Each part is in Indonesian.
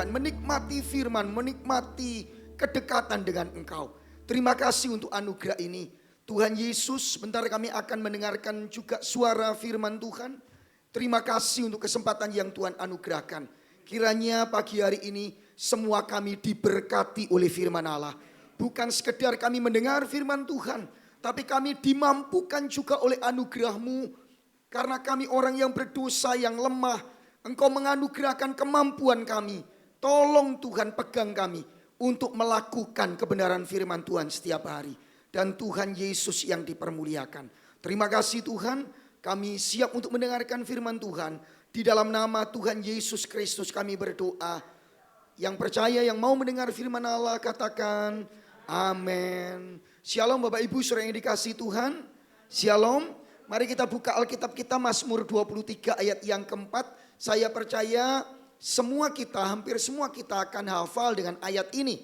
Tuhan, menikmati firman, menikmati kedekatan dengan Engkau. Terima kasih untuk anugerah ini. Tuhan Yesus, sebentar kami akan mendengarkan juga suara firman Tuhan. Terima kasih untuk kesempatan yang Tuhan anugerahkan. Kiranya pagi hari ini semua kami diberkati oleh firman Allah. Bukan sekedar kami mendengar firman Tuhan, tapi kami dimampukan juga oleh anugerah-Mu. Karena kami orang yang berdosa, yang lemah, Engkau menganugerahkan kemampuan kami. Tolong Tuhan pegang kami untuk melakukan kebenaran firman Tuhan setiap hari. Dan Tuhan Yesus yang dipermuliakan. Terima kasih Tuhan. Kami siap untuk mendengarkan firman Tuhan. Di dalam nama Tuhan Yesus Kristus kami berdoa. Yang percaya, yang mau mendengar firman Allah katakan amin. Shalom Bapak Ibu saudara yang dikasihi Tuhan. Shalom. Mari kita buka Alkitab kita Mazmur 23 ayat yang keempat. Saya percaya semua kita, hampir semua kita akan hafal dengan ayat ini.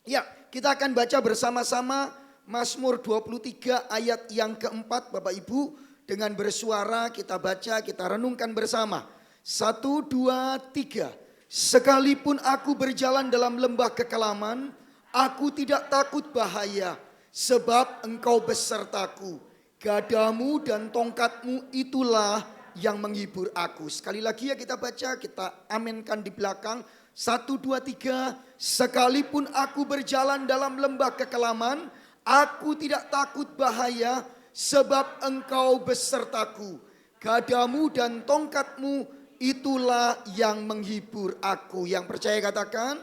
Ya, kita akan baca bersama-sama Mazmur 23 ayat yang keempat Bapak Ibu. Dengan bersuara kita baca, kita renungkan bersama. 1, 2, 3. Sekalipun aku berjalan dalam lembah kekelaman, aku tidak takut bahaya, sebab Engkau besertaku. Gadamu dan tongkatmu itulah yang menghibur aku. Sekali lagi ya kita baca, kita aminkan di belakang. 1, 2, 3. Sekalipun aku berjalan dalam lembah kekelaman, aku tidak takut bahaya, sebab Engkau besertaku. Gadamu dan tongkatmu itulah yang menghibur aku. Yang percaya katakan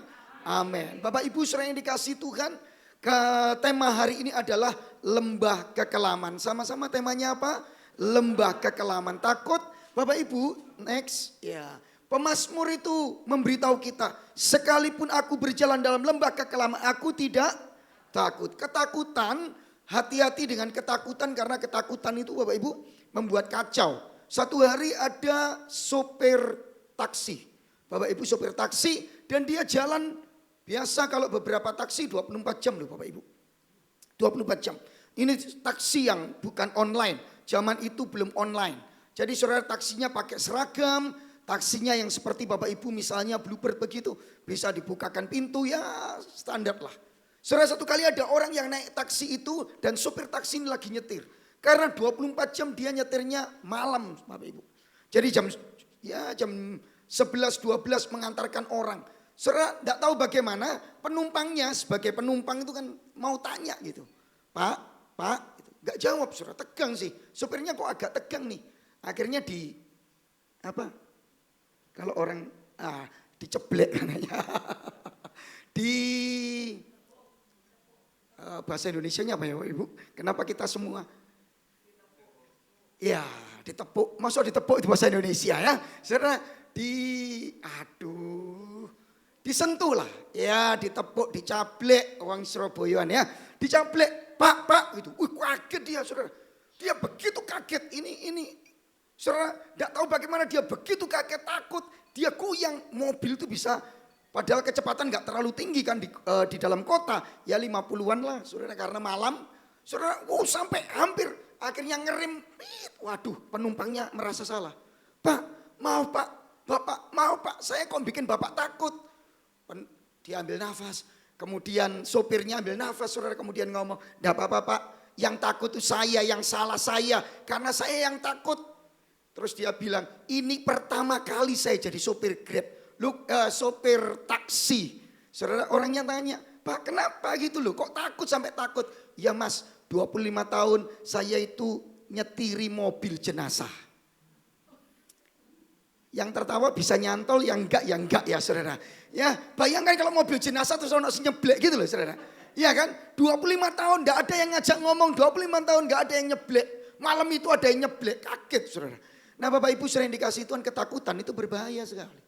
amin. Bapak Ibu saudara yang dikasihi Tuhan, tema hari ini adalah lembah kekelaman. Sama-sama temanya apa? Lembah kekelaman. Takut Bapak Ibu? Next. Ya. Pemazmur itu memberitahu kita, sekalipun aku berjalan dalam lembah kekelaman, aku tidak takut. Ketakutan, hati-hati dengan ketakutan, karena ketakutan itu Bapak Ibu membuat kacau. Satu hari ada sopir taksi. Bapak Ibu sopir taksi dan dia jalan biasa, kalau beberapa taksi 24 jam loh Bapak Ibu. 24 jam. Ini taksi yang bukan online. Zaman itu belum online. Jadi saudara taksinya pakai seragam. Taksinya yang seperti Bapak Ibu misalnya bluebird begitu. Bisa dibukakan pintu ya standar lah. Saudara satu kali ada orang yang naik taksi itu dan sopir taksi ini lagi nyetir. Karena 24 jam dia nyetirnya malam Bapak Ibu. Jadi jam 11-12 mengantarkan orang. Saudara tidak tahu bagaimana penumpangnya sebagai penumpang itu kan mau tanya gitu. Pak, gitu. Gak jawab saudara, tegang sih. Sopirnya kok agak tegang nih. Akhirnya kalau orang diceblek katanya. Bahasa Indonesianya apa ya Ibu? Kenapa kita semua? Ya ditepuk, maksud ditepuk itu bahasa Indonesia ya. Saudara disentuh lah. Ya ditepuk, dicablek orang Surabayaan ya. Dicablek, pak gitu. Kaget dia saudara. Dia begitu kaget ini. Saudara tidak tahu bagaimana dia begitu kaget, takut. Dia goyang, mobil itu bisa. Padahal kecepatan gak terlalu tinggi kan di dalam kota. Ya 50-an lah saudara, karena malam. Saudara sampai hampir akhirnya ngerem. Waduh penumpangnya merasa salah. Pak, maaf pak, bapak, maaf pak, saya kok bikin bapak takut. Dia ambil nafas. Kemudian sopirnya ambil nafas saudara, kemudian ngomong, enggak apa-apa pak, yang takut itu saya, yang salah saya. Karena saya yang takut. Terus dia bilang, ini pertama kali saya jadi sopir Grab. Sopir taksi. Saudara orangnya tanya, Pak kenapa gitu loh, kok takut sampai takut? Ya mas, 25 tahun saya itu nyetiri mobil jenazah. Yang tertawa bisa nyantol, yang enggak ya saudara. Ya bayangkan kalau mobil jenazah terus orang nyeblek gitu loh saudara. Iya kan, 25 tahun enggak ada yang ngajak ngomong, 25 tahun enggak ada yang nyeblek. Malam itu ada yang nyeblek, kaget saudara. Nah Bapak Ibu sering dikasih Tuhan, ketakutan itu berbahaya sekali.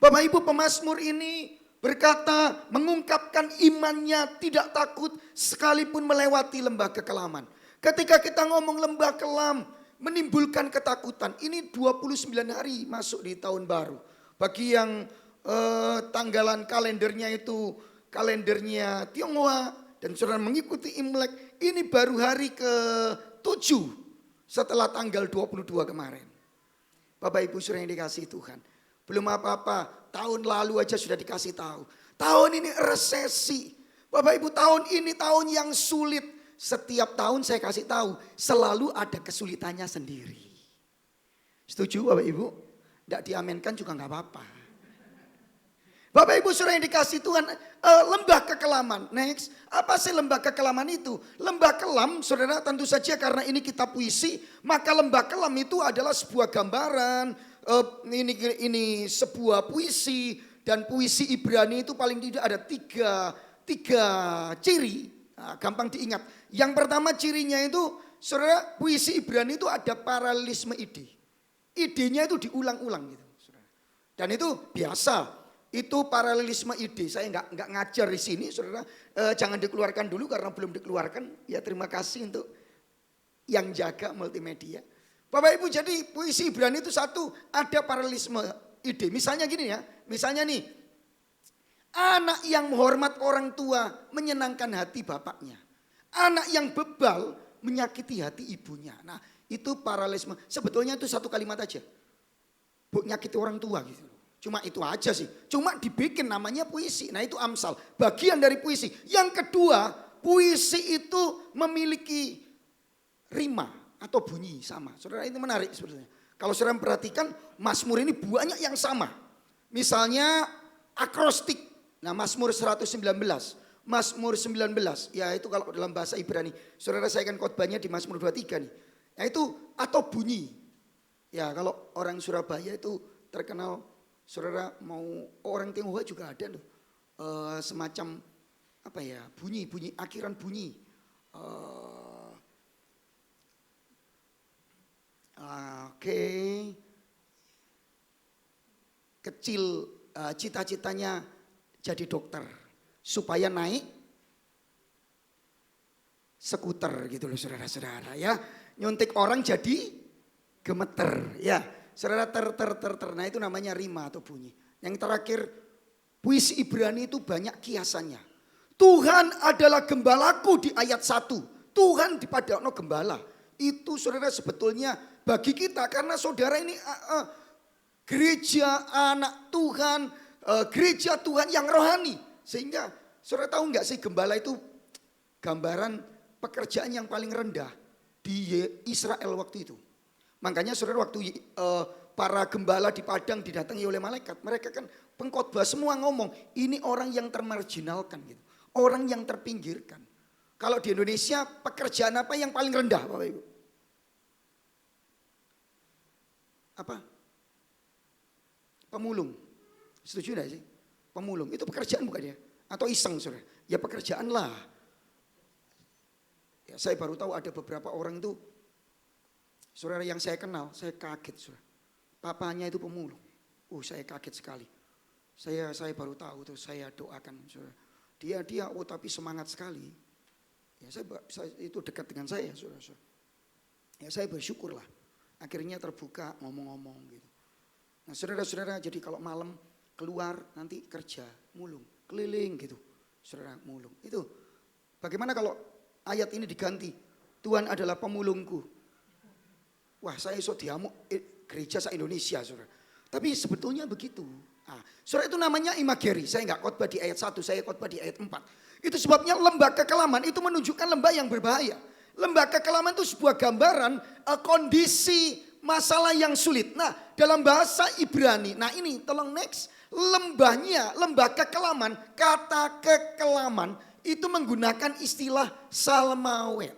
Bapak Ibu pemazmur ini berkata, mengungkapkan imannya tidak takut sekalipun melewati lembah kekelaman. Ketika kita ngomong lembah kelam menimbulkan ketakutan. Ini 29 hari masuk di tahun baru. Bagi yang tanggalan kalendernya itu kalendernya Tionghoa dan saudara mengikuti Imlek, ini baru hari ke-7 setelah tanggal 22 kemarin. Bapak Ibu saudara yang dikasihi Tuhan. Belum apa-apa, tahun lalu aja sudah dikasih tahu. Tahun ini resesi. Bapak Ibu, tahun ini tahun yang sulit. Setiap tahun saya kasih tahu, selalu ada kesulitannya sendiri. Setuju Bapak Ibu? Tidak diamenkan juga nggak apa-apa. Bapak Ibu saudara yang dikasih Tuhan, lembah kekelaman. Next, apa sih lembah kekelaman itu? Lembah kelam, saudara tentu saja karena ini kitab puisi, maka lembah kelam itu adalah sebuah gambaran, ini sebuah puisi, dan puisi Ibrani itu paling tidak ada tiga ciri, nah, gampang diingat. Yang pertama cirinya itu, saudara, puisi Ibrani itu ada paralelisme ide. Idenya itu diulang-ulang gitu, saudara. Dan itu biasa. Itu paralelisme ide. Saya nggak ngajar di sini, saudara. Jangan dikeluarkan dulu karena belum dikeluarkan. Ya terima kasih untuk yang jaga multimedia. Bapak Ibu, jadi puisi Ibrani itu satu, ada paralelisme ide. Misalnya gini ya, misalnya nih, anak yang menghormat orang tua menyenangkan hati bapaknya. Anak yang bebal menyakiti hati ibunya. Nah itu paralelisme. Sebetulnya itu satu kalimat aja. Nyakiti orang tua gitu. Cuma itu aja sih. Cuma dibikin namanya puisi. Nah itu Amsal. Bagian dari puisi. Yang kedua, puisi itu memiliki rima atau bunyi sama. Saudara, itu menarik sebetulnya. Kalau saudara perhatikan, Mazmur ini banyak yang sama. Misalnya akrostik. Nah Mazmur 119. Mazmur 19. Ya itu kalau dalam bahasa Ibrani. Saudara, saya akan khotbahnya di Mazmur 23 nih. Nah itu atau bunyi. Ya kalau orang Surabaya itu terkenal, saudara mau orang Tionghoa juga ada loh, semacam apa ya, bunyi akhiran bunyi, oke. Kecil, cita-citanya jadi dokter supaya naik skuter gitu loh saudara-saudara ya, nyuntik orang jadi gemeter ya. Saudara Nah itu namanya rima atau bunyi. Yang terakhir, puisi Ibrani itu banyak kiasannya. Tuhan adalah gembalaku di ayat 1. Tuhan dipadakno gembala. Itu saudara sebetulnya bagi kita, karena saudara ini gereja anak Tuhan, gereja Tuhan yang rohani. Sehingga saudara tahu nggak sih, gembala itu gambaran pekerjaan yang paling rendah di Israel waktu itu. Makanya saudara waktu para gembala di padang didatangi oleh malaikat, mereka kan pengkhotbah semua ngomong, ini orang yang termarginalkan gitu. Orang yang terpinggirkan. Kalau di Indonesia pekerjaan apa yang paling rendah Bapak Ibu? Apa? Pemulung. Setuju gak sih? Pemulung, itu pekerjaan bukan ya? Atau iseng saudara? Ya pekerjaan lah. Ya, saya baru tahu ada beberapa orang itu, saudara yang saya kenal, saya kaget saudara. Papanya itu pemulung. Saya kaget sekali. Saya baru tahu tuh, saya doakan saudara. Dia tapi semangat sekali. Ya saya itu dekat dengan saya saudara. Ya saya bersyukur lah. Akhirnya terbuka ngomong-ngomong gitu. Nah saudara-saudara, jadi kalau malam keluar nanti kerja mulung, keliling gitu. Saudara mulung. Itu bagaimana kalau ayat ini diganti? Tuhan adalah pemulungku. Wah saya iso diamuk gereja se-Indonesia saudara. Tapi sebetulnya begitu. Nah, saudara itu namanya imageri. Saya enggak khotbah di ayat 1, saya khotbah di ayat 4. Itu sebabnya lembah kekelaman itu menunjukkan lembah yang berbahaya. Lembah kekelaman itu sebuah gambaran kondisi masalah yang sulit. Nah dalam bahasa Ibrani, nah ini tolong next. Lembah kekelaman, kata kekelaman itu menggunakan istilah salmawet.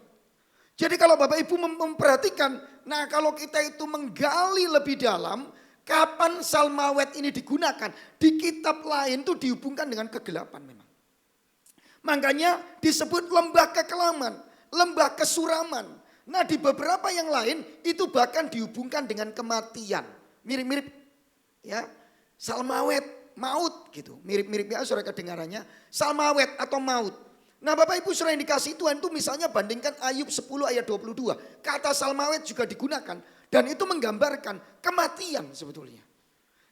Jadi kalau Bapak Ibu memperhatikan, nah kalau kita itu menggali lebih dalam, kapan salmawet ini digunakan? Di kitab lain itu dihubungkan dengan kegelapan memang. Makanya disebut lembah kekelaman, lembah kesuraman. Nah di beberapa yang lain itu bahkan dihubungkan dengan kematian. Mirip-mirip ya, salmawet, maut gitu. Mirip-mirip ya saudara kedengarannya, salmawet atau maut. Nah Bapak Ibu saudara yang dikasih Tuhan itu misalnya bandingkan Ayub 10 ayat 22. Kata salmawet juga digunakan dan itu menggambarkan kematian sebetulnya.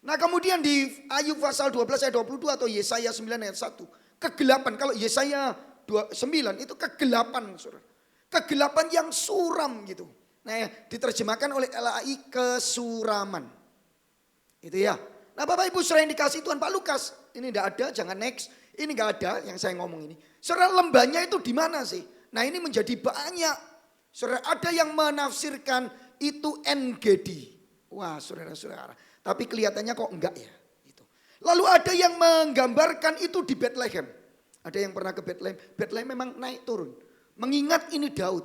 Nah kemudian di Ayub pasal 12 ayat 22 atau Yesaya 9 ayat 1. Kegelapan, kalau Yesaya 9 itu kegelapan saudara. Kegelapan yang suram gitu. Nah diterjemahkan oleh LAI kesuraman. Itu ya. Nah Bapak Ibu saudara yang dikasih Tuhan, Pak Lukas, ini tidak ada, jangan next. Ini nggak ada yang saya ngomong ini. Saudara, lembahnya itu di mana sih? Nah ini menjadi banyak. Saudara, ada yang menafsirkan itu En-Gedi. Wah saudara-saudara, tapi kelihatannya kok enggak ya. Lalu ada yang menggambarkan itu di Bethlehem. Ada yang pernah ke Bethlehem. Bethlehem memang naik turun. Mengingat ini Daud.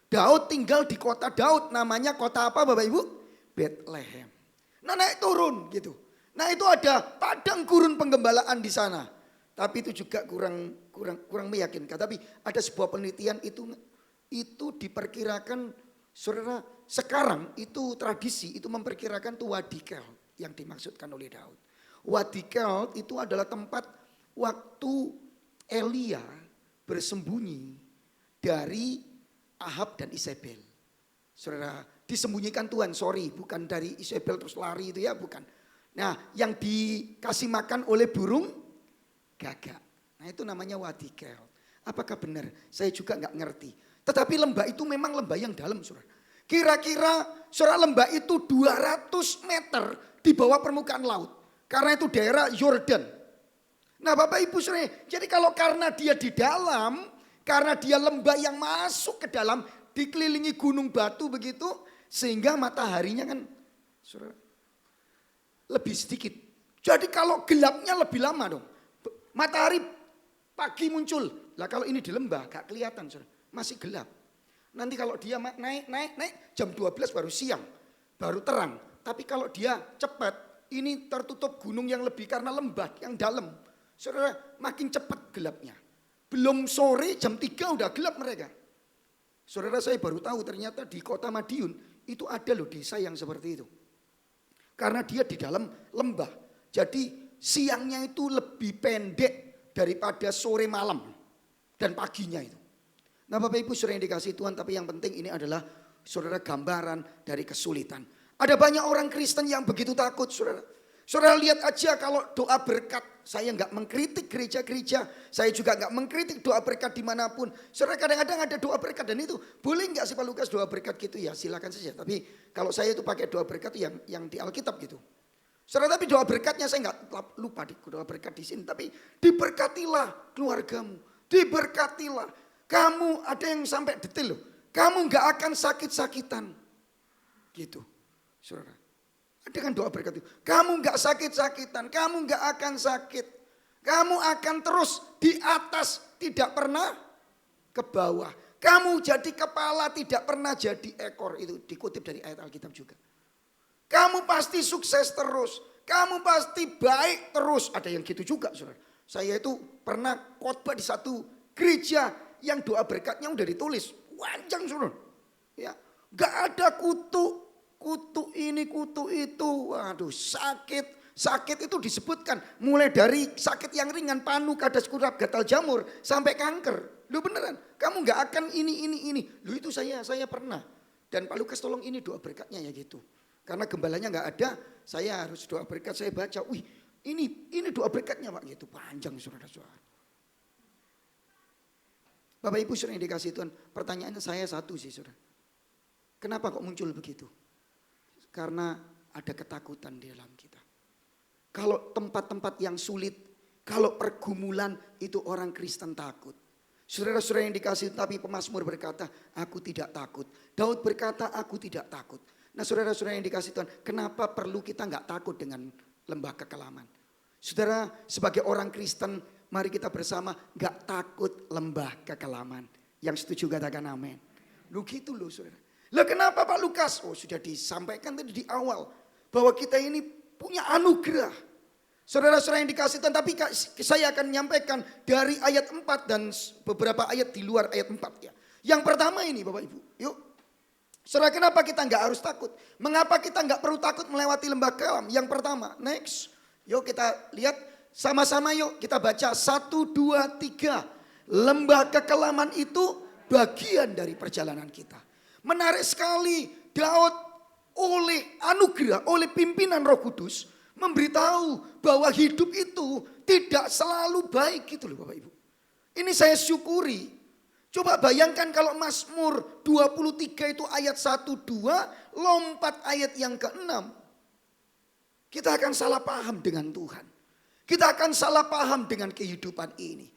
Daud tinggal di kota Daud. Namanya kota apa Bapak Ibu? Bethlehem. Nah naik turun gitu. Nah itu ada padang gurun penggembalaan di sana. Tapi itu juga kurang meyakinkan. Tapi ada sebuah penelitian itu diperkirakan, saudara, sekarang itu tradisi itu memperkirakan itu Wadi Kel yang dimaksudkan oleh Daud. Wadi Kel itu adalah tempat waktu Elia bersembunyi dari Ahab dan Isabel. Saudara, disembunyikan Tuhan, bukan dari Isabel terus lari itu ya, bukan. Nah, yang dikasih makan oleh burung gagak. Nah, itu namanya Wadi Kel. Apakah benar? Saya juga nggak ngerti. Tetapi lembah itu memang lembah yang dalam, saudara. Kira-kira saudara lembah itu 200 meter di bawah permukaan laut. Karena itu daerah Yordan. Nah Bapak Ibu saudara, jadi kalau karena dia di dalam, karena dia lembah yang masuk ke dalam, dikelilingi gunung batu begitu, sehingga mataharinya kan saudara, lebih sedikit. Jadi kalau gelapnya lebih lama dong. Matahari pagi muncul. Lah kalau ini di lembah gak kelihatan saudara, masih gelap. Nanti kalau dia naik jam 12 baru siang, baru terang. Tapi kalau dia cepat, ini tertutup gunung yang lebih karena lembah yang dalam. Saudara, makin cepat gelapnya. Belum sore jam 3 udah gelap mereka. Saudara, saya baru tahu ternyata di kota Madiun itu ada loh desa yang seperti itu. Karena dia di dalam lembah. Jadi siangnya itu lebih pendek daripada sore malam dan paginya itu. Nah Bapak Ibu saudara yang dikasih Tuhan, tapi yang penting ini adalah saudara gambaran dari kesulitan. Ada banyak orang Kristen yang begitu takut saudara. Saudara lihat aja kalau doa berkat. Saya nggak mengkritik gereja-gereja. Saya juga nggak mengkritik doa berkat dimanapun. Saudara kadang-kadang ada doa berkat dan itu boleh nggak sih Pak Lukas doa berkat gitu ya, silakan saja. Tapi kalau saya itu pakai doa berkat yang di Alkitab gitu. Saudara, tapi doa berkatnya saya nggak lupa di doa berkat di sini. Tapi diberkatilah keluargamu. Diberkatilah. Kamu ada yang sampai detail loh. Kamu nggak akan sakit-sakitan. Gitu. Saudara, ada kan doa berkat itu. Kamu gak sakit-sakitan, kamu gak akan sakit. Kamu akan terus di atas, tidak pernah ke bawah. Kamu jadi kepala, tidak pernah jadi ekor. Itu dikutip dari ayat Alkitab juga. Kamu pasti sukses terus. Kamu pasti baik terus. Ada yang gitu juga saudara. Saya itu pernah khotbah di satu gereja yang doa berkatnya udah ditulis. Panjang saudara. Ya, gak ada kutu ini, kutu itu. Waduh, sakit itu disebutkan. Mulai dari sakit yang ringan, panu, kadas, kurap, gatal jamur, sampai kanker. Lu beneran, kamu gak akan ini. Lu itu saya pernah. Dan Pak Lukas tolong ini doa berkatnya ya gitu. Karena gembalanya gak ada, saya harus doa berkat, saya baca. Wih, ini doa berkatnya Pak gitu. Panjang saudara-saudara. Bapak Ibu saudara yang dikasih Tuhan, pertanyaannya saya satu sih saudara. Kenapa kok muncul begitu? Karena ada ketakutan di dalam kita. Kalau tempat-tempat yang sulit, kalau pergumulan itu orang Kristen takut. Saudara-saudara yang dikasih, tapi pemazmur berkata, aku tidak takut. Daud berkata, aku tidak takut. Nah saudara-saudara yang dikasih Tuhan, kenapa perlu kita nggak takut dengan lembah kekelaman? Saudara, sebagai orang Kristen, mari kita bersama nggak takut lembah kekelaman. Yang setuju katakan amin. Lu gitu loh saudara. Lah kenapa Pak Lukas? Oh sudah disampaikan tadi di awal. Bahwa kita ini punya anugerah. Saudara-saudara yang dikasih Tuhan. Tapi saya akan menyampaikan dari ayat 4 dan beberapa ayat di luar ayat 4 ya. Yang pertama ini Bapak Ibu. Yuk. Saudara, kenapa kita nggak harus takut? Mengapa kita nggak perlu takut melewati lembah kelam? Yang pertama, next. Yuk kita lihat sama-sama yuk kita baca 1, 2, 3. Lembah kekelaman itu bagian dari perjalanan kita. Menarik sekali, Daud oleh anugerah, oleh pimpinan Roh Kudus memberitahu bahwa hidup itu tidak selalu baik gitu loh Bapak Ibu. Ini saya syukuri. Coba bayangkan kalau Mazmur 23 itu ayat 1, 2, lompat ayat yang ke-6. kita akan salah paham dengan Tuhan. Kita akan salah paham dengan kehidupan ini.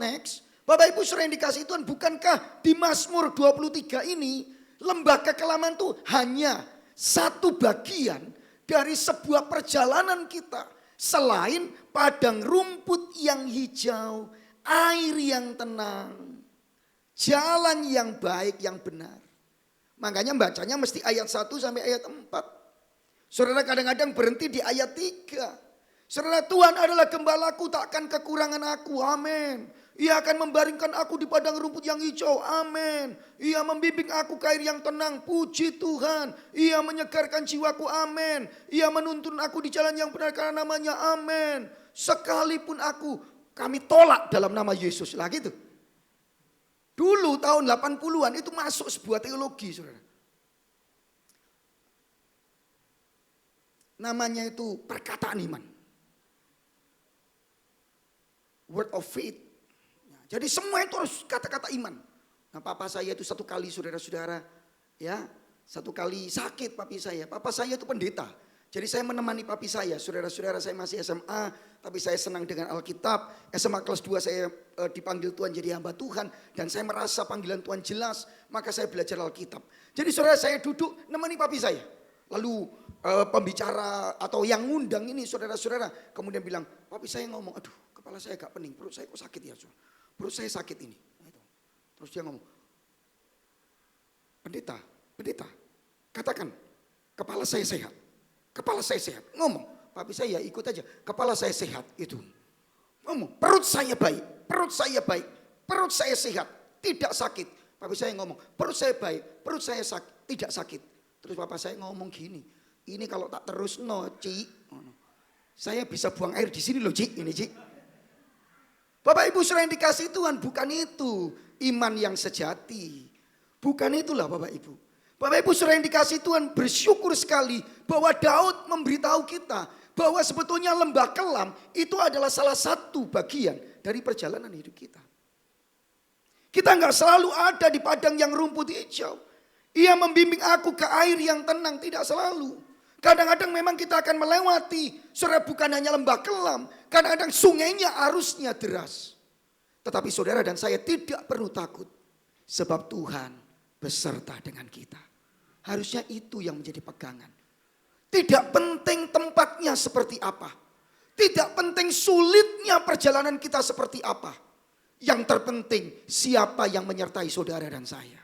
Next, Bapak Ibu saudara yang dikasihi Tuhan, bukankah di Mazmur 23 ini lembah kekelaman itu hanya satu bagian dari sebuah perjalanan kita. Selain padang rumput yang hijau, air yang tenang, jalan yang baik, yang benar. Makanya bacanya mesti ayat 1 sampai ayat 4. Saudara kadang-kadang berhenti di ayat 3. Saudara, Tuhan adalah gembalaku, takkan kekurangan aku. Amin. Ia akan membaringkan aku di padang rumput yang hijau. Amin. Ia membimbing aku ke air yang tenang. Puji Tuhan. Ia menyegarkan jiwaku. Amin. Ia menuntun aku di jalan yang benar karena namanya. Amin. Sekalipun kami tolak dalam nama Yesus. Lah gitu. Dulu tahun 80-an itu masuk sebuah teologi, saudara. Namanya itu perkataan iman. Word of faith. Jadi semua itu harus kata-kata iman. Nah, papa saya itu satu kali, saudara-saudara, ya, satu kali sakit papi saya. Papa saya itu pendeta. Jadi saya menemani papi saya. Saudara-saudara, saya masih SMA, tapi saya senang dengan Alkitab. SMA kelas 2 saya dipanggil Tuhan jadi hamba Tuhan. Dan saya merasa panggilan Tuhan jelas, maka saya belajar Alkitab. Jadi saudara, saya duduk nemani papi saya. Lalu pembicara atau yang ngundang ini saudara-saudara kemudian bilang, papi saya ngomong, aduh kepala saya agak pening, perut saya kok sakit ya, saudara. Perut saya sakit ini. Terus dia ngomong, pendeta, katakan, kepala saya sehat. Kepala saya sehat. Ngomong, papi saya ikut aja, kepala saya sehat. Itu. Ngomong, perut saya baik, perut saya sehat, tidak sakit. Papi saya ngomong, perut saya baik, perut saya tidak sakit. Terus papa saya ngomong gini, ini kalau tak terus Ci, saya bisa buang air di sini loh Ci, ini Ci. Bapak Ibu saudara yang dikasihi Tuhan, bukan itu iman yang sejati. Bukan itulah Bapak Ibu. Bapak Ibu saudara yang dikasihi Tuhan, bersyukur sekali bahwa Daud memberitahu kita bahwa sebetulnya lembah kelam itu adalah salah satu bagian dari perjalanan hidup kita. Kita nggak selalu ada di padang yang rumput hijau. Ia membimbing aku ke air yang tenang, tidak selalu. Kadang-kadang memang kita akan melewati, saudara, bukan hanya lembah kelam. Kadang-kadang sungainya arusnya deras. Tetapi saudara dan saya tidak perlu takut. Sebab Tuhan beserta dengan kita. Harusnya itu yang menjadi pegangan. Tidak penting tempatnya seperti apa. Tidak penting sulitnya perjalanan kita seperti apa. Yang terpenting siapa yang menyertai saudara dan saya.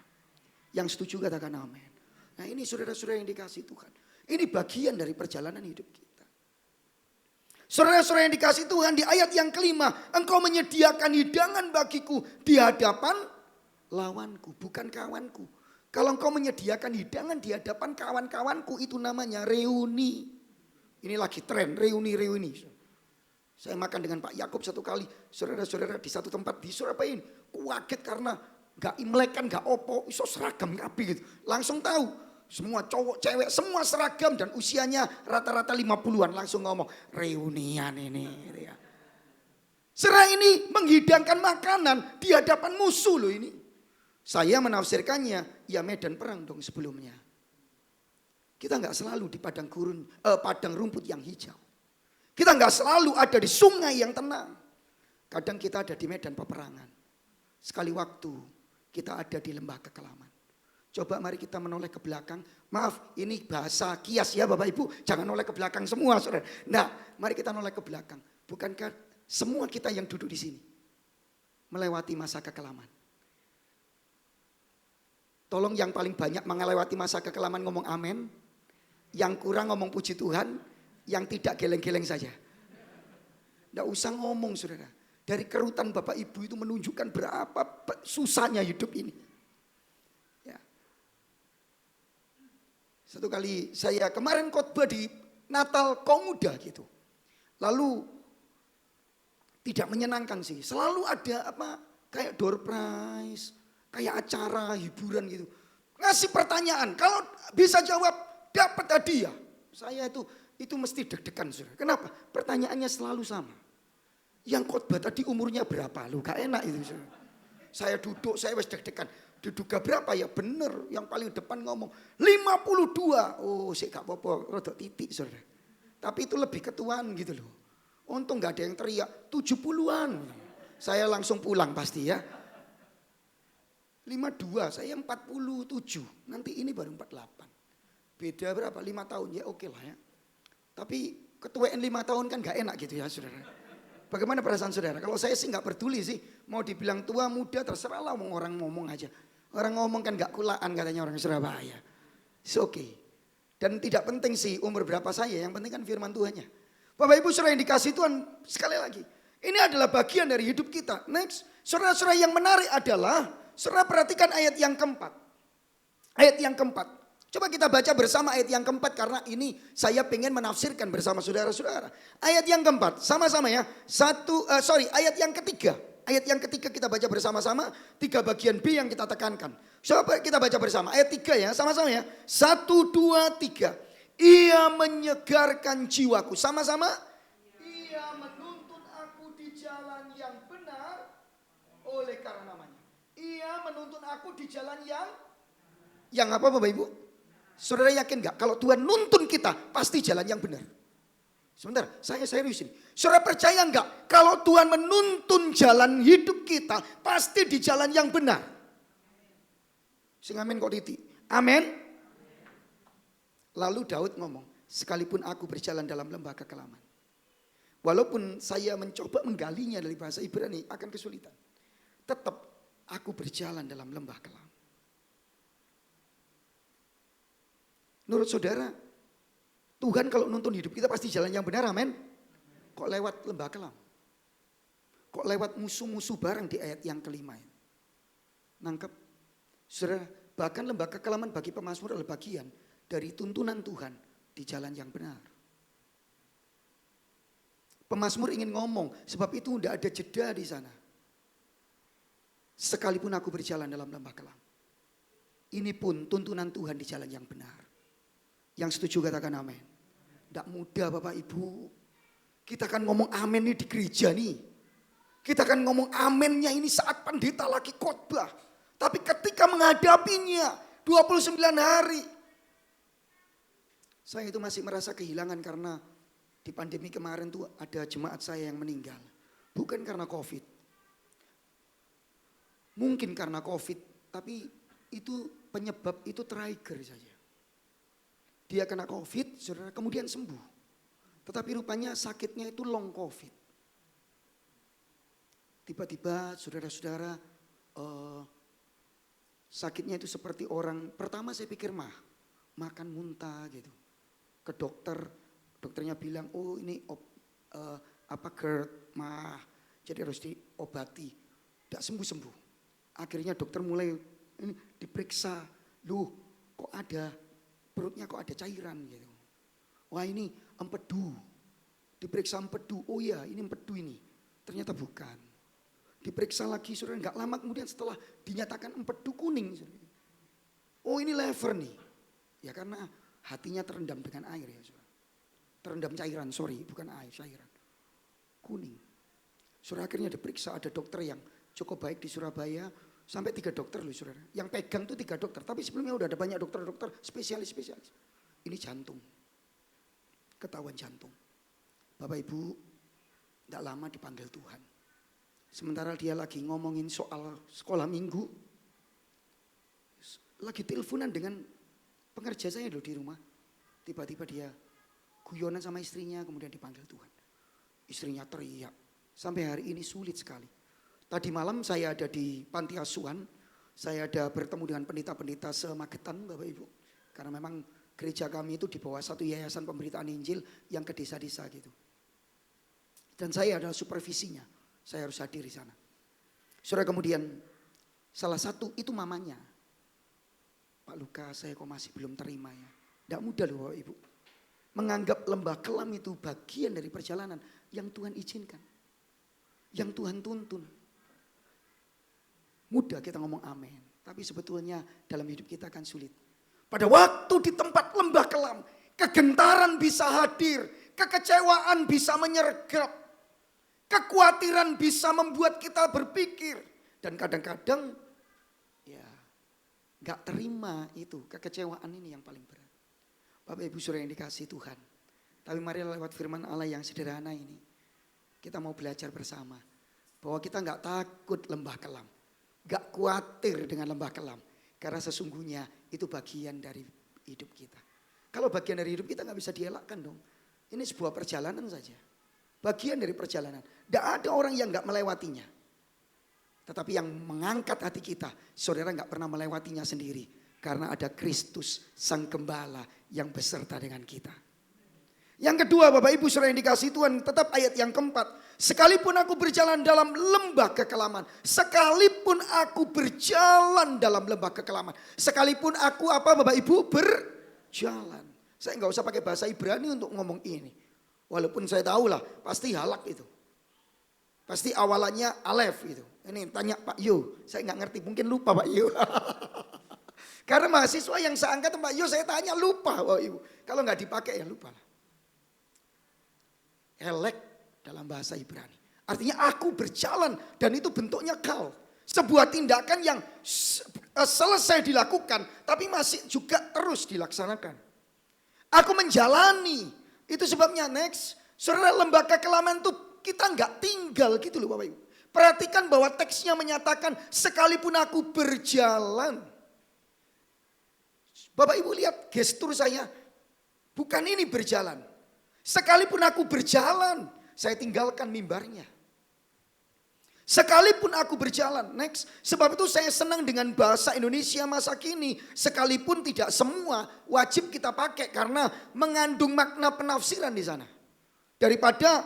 Yang setuju katakan amin. Nah ini saudara-saudara yang dikasihi Tuhan. Ini bagian dari perjalanan hidup kita. Saudara-saudara yang dikasihi Tuhan, di ayat yang kelima, engkau menyediakan hidangan bagiku di hadapan lawanku, bukan kawanku. Kalau engkau menyediakan hidangan di hadapan kawan-kawanku, itu namanya reuni. Ini lagi tren, reuni. Saya makan dengan Pak Yakub satu kali, saudara-saudara di satu tempat di Surabaya ini. Kaget karena gak Imlek kan gak opo, iso seragam rapi gitu. Langsung tahu. Semua cowok, cewek, semua seragam dan usianya rata-rata 50-an. Langsung ngomong, reunian ini. Serah ini menghidangkan makanan di hadapan musuh loh ini. Saya menafsirkannya, ya medan perang dong sebelumnya. Kita gak selalu di padang rumput yang hijau. Kita gak selalu ada di sungai yang tenang. Kadang kita ada di medan peperangan. Sekali waktu kita ada di lembah kekelaman. Coba mari kita menoleh ke belakang. Maaf, ini bahasa kias ya Bapak Ibu. Jangan noleh ke belakang semua, saudara. Nah, mari kita noleh ke belakang. Bukankah semua kita yang duduk di sini melewati masa kekelaman? Tolong yang paling banyak melewati masa kekelaman ngomong amin. Yang kurang ngomong puji Tuhan. Yang tidak geleng-geleng saja. Tidak usah ngomong, saudara. Dari kerutan Bapak Ibu itu menunjukkan berapa susahnya hidup ini. Satu kali saya kemarin khotbah di Natal kaum muda gitu. Lalu tidak menyenangkan sih. Selalu ada kayak door prize, kayak acara hiburan gitu. Ngasih pertanyaan, kalau bisa jawab dapat hadiah. Saya itu mesti deg-degan, saudara. Kenapa? Pertanyaannya selalu sama. Yang khotbah tadi umurnya berapa? Lu gak enak itu, saudara. Saya duduk, saya wes deg-degan. Diduga berapa ya? Bener, yang paling depan ngomong 52. Oh, sik gak apa-apa, rodok titik, saudara. Tapi itu lebih ketuaan gitu loh. Untung gak ada yang teriak, 70-an. Saya langsung pulang pasti ya. 52, saya 47. Nanti ini baru 48. Beda berapa? 5 tahun ya oke lah ya. Tapi ketuaan 5 tahun kan gak enak gitu ya saudara. Bagaimana perasaan saudara? Kalau saya sih gak peduli sih. Mau dibilang tua muda terserah lah orang ngomong aja. Orang ngomong kan gak kulaan katanya orang Surabaya. It's okay. Dan tidak penting sih umur berapa saya. Yang penting kan firman Tuhannya. Bapak Ibu saudara yang dikasih Tuhan sekali lagi. Ini adalah bagian dari hidup kita. Next. Saudara-saudara yang menarik adalah. Saudara perhatikan ayat yang keempat. Ayat yang keempat. Coba kita baca bersama ayat yang keempat. Karena ini saya pengen menafsirkan bersama saudara-saudara. Ayat yang keempat. Sama-sama ya. Ayat yang ketiga. Ayat yang ketiga kita baca bersama-sama. 3 bagian B yang kita tekankan. Coba kita baca bersama. Ayat 3 ya. Sama-sama ya. 1, 2, 3. Ia menyegarkan jiwaku. Sama-sama. Ia menuntun aku di jalan yang benar. Oleh karena namanya. Ia menuntun aku di jalan yang apa Bapak Ibu? Saudara yakin gak? Kalau Tuhan nuntun kita pasti jalan yang benar. Sebentar, saya serius ini. Saudara percaya enggak? Kalau Tuhan menuntun jalan hidup kita, pasti di jalan yang benar. Sing amin kok titik. Amin. Lalu Daud ngomong, sekalipun aku berjalan dalam lembah kekelaman. Walaupun saya mencoba menggalinya dari bahasa Ibrani, akan kesulitan. Tetap aku berjalan dalam lembah kelam. Menurut saudara, Tuhan kalau nuntun hidup kita pasti jalan yang benar, amin. Kok lewat lembah kelam? Kok lewat musuh-musuh bareng di ayat yang kelima? Nangkep? Saudara, bahkan lembah kekelaman bagi pemazmur adalah bagian dari tuntunan Tuhan di jalan yang benar. Pemazmur ingin ngomong, sebab itu tidak ada jeda di sana. Sekalipun aku berjalan dalam lembah kelam. Ini pun tuntunan Tuhan di jalan yang benar. Yang setuju katakan amin. Tidak mudah Bapak Ibu. Kita kan ngomong amin nih di gereja nih. Kita kan ngomong aminnya ini saat pendeta lagi khotbah. Tapi ketika menghadapinya 29 hari. Saya itu masih merasa kehilangan karena di pandemi kemarin tuh ada jemaat saya yang meninggal. Bukan karena COVID. Mungkin karena COVID. Tapi itu penyebab itu trigger saja. Dia kena COVID, saudara, kemudian sembuh. Tetapi rupanya sakitnya itu long COVID. Tiba-tiba saudara-saudara sakitnya itu seperti orang, pertama saya pikir makan muntah gitu. Ke dokter, dokternya bilang, oh ini GERD, jadi harus diobati. Tidak sembuh-sembuh. Akhirnya dokter mulai ini diperiksa, loh kok ada perutnya kok ada cairan gitu. Wah ini empedu. Diperiksa empedu. Oh iya ini empedu ini. Ternyata bukan. Diperiksa lagi saudara nggak lama kemudian setelah dinyatakan empedu kuning. Saudara. Oh ini lever nih. Ya karena hatinya terendam dengan air ya saudara. Terendam cairan, bukan air, cairan. Kuning. Saudara akhirnya diperiksa ada dokter yang cukup baik di Surabaya. Sampai 3 dokter loh saudara. Yang pegang tuh 3 dokter. Tapi sebelumnya udah ada banyak dokter-dokter spesialis. Ini jantung. Ketahuan jantung. Bapak Ibu tidak lama dipanggil Tuhan. Sementara dia lagi ngomongin soal sekolah minggu. Lagi teleponan dengan pengerja saya loh di rumah. Tiba-tiba dia guyonan sama istrinya kemudian dipanggil Tuhan. Istrinya teriak. Sampai hari ini sulit sekali. Tadi malam saya ada di panti asuhan, saya ada bertemu dengan pendeta-pendeta se-Magetan Bapak Ibu. Karena memang gereja kami itu di bawah satu yayasan pemberitaan Injil yang ke desa-desa gitu. Dan saya adalah supervisinya, saya harus hadir di sana. Saudara kemudian salah satu itu mamanya. Pak Lukas saya kok masih belum terima ya. Tidak mudah loh Bapak Ibu. Menganggap lembah kelam itu bagian dari perjalanan yang Tuhan izinkan. Yang Tuhan tuntun. Mudah kita ngomong amin. Tapi sebetulnya dalam hidup kita akan sulit. Pada waktu di tempat lembah kelam. Kegentaran bisa hadir. Kekecewaan bisa menyergap. Kekhawatiran bisa membuat kita berpikir. Dan kadang-kadang ya gak terima itu. Kekecewaan ini yang paling berat. Bapak Ibu saudara yang dikasih Tuhan. Tapi mari lewat firman Allah yang sederhana ini, kita mau belajar bersama. Bahwa kita nggak takut lembah kelam. Nggak khawatir dengan lembah kelam. Karena sesungguhnya itu bagian dari hidup kita. Kalau bagian dari hidup kita nggak bisa dielakkan dong. Ini sebuah perjalanan saja. Bagian dari perjalanan. Tidak ada orang yang nggak melewatinya. Tetapi yang mengangkat hati kita, saudara nggak pernah melewatinya sendiri. Karena ada Kristus Sang Gembala yang beserta dengan kita. Yang kedua Bapak Ibu saudara yang dikasihi Tuhan, tetap ayat yang keempat. Sekalipun aku berjalan dalam lembah kekelaman. Sekalipun aku berjalan dalam lembah kekelaman. Sekalipun aku apa Bapak Ibu berjalan. Saya nggak usah pakai bahasa Ibrani untuk ngomong ini. Walaupun saya tahu lah pasti halak itu. Pasti awalannya alef itu. Ini tanya Pak Yo, saya nggak ngerti, mungkin lupa Pak Yo. Karena mahasiswa yang seangkatan Pak Yo saya tanya lupa Bapak Ibu. Kalau nggak dipakai ya lupa lah. Elek dalam bahasa Ibrani. Artinya aku berjalan dan itu bentuknya kal. Sebuah tindakan yang selesai dilakukan tapi masih juga terus dilaksanakan. Aku menjalani. Itu sebabnya next. Saudara lembaga kekelaman itu kita nggak tinggal gitu loh Bapak Ibu. Perhatikan bahwa teksnya menyatakan sekalipun aku berjalan. Bapak Ibu lihat gestur saya. Bukan ini berjalan. Sekalipun aku berjalan, saya tinggalkan mimbarnya. Sekalipun aku berjalan, next. Sebab itu saya senang dengan bahasa Indonesia masa kini. Sekalipun tidak semua wajib kita pakai karena mengandung makna penafsiran di sana. Daripada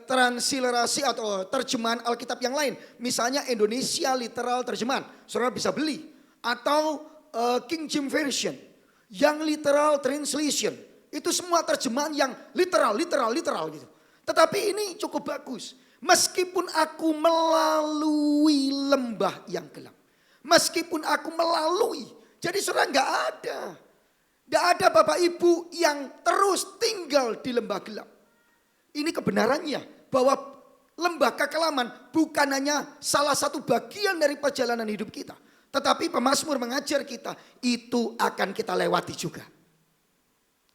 transliterasi atau terjemahan Alkitab yang lain. Misalnya Indonesia literal terjemahan, saudara bisa beli. Atau King James Version, yang literal translation. Itu semua terjemahan yang literal gitu. Tetapi ini cukup bagus. Meskipun aku melalui lembah yang gelap. Meskipun aku melalui. Jadi saudara nggak ada. Nggak ada Bapak Ibu yang terus tinggal di lembah gelap. Ini kebenarannya. Bahwa lembah kekelaman bukan hanya salah satu bagian dari perjalanan hidup kita. Tetapi pemazmur mengajar kita. Itu akan kita lewati juga.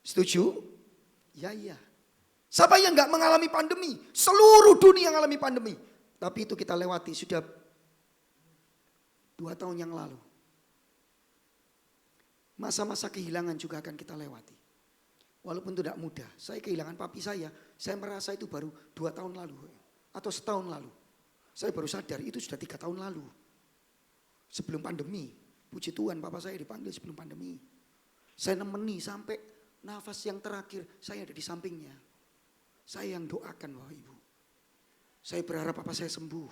Setuju? Ya iya. Siapa yang nggak mengalami pandemi? Seluruh dunia yang mengalami pandemi. Tapi itu kita lewati sudah 2 tahun yang lalu. Masa-masa kehilangan juga akan kita lewati. Walaupun tidak mudah. Saya kehilangan papi saya merasa itu baru 2 tahun lalu. Atau setahun lalu. Saya baru sadar itu sudah 3 tahun lalu. Sebelum pandemi. Puji Tuhan papa saya dipanggil sebelum pandemi. Saya nemeni sampai nafas yang terakhir saya ada di sampingnya. Saya yang doakan Bapak Ibu. Saya berharap papa saya sembuh.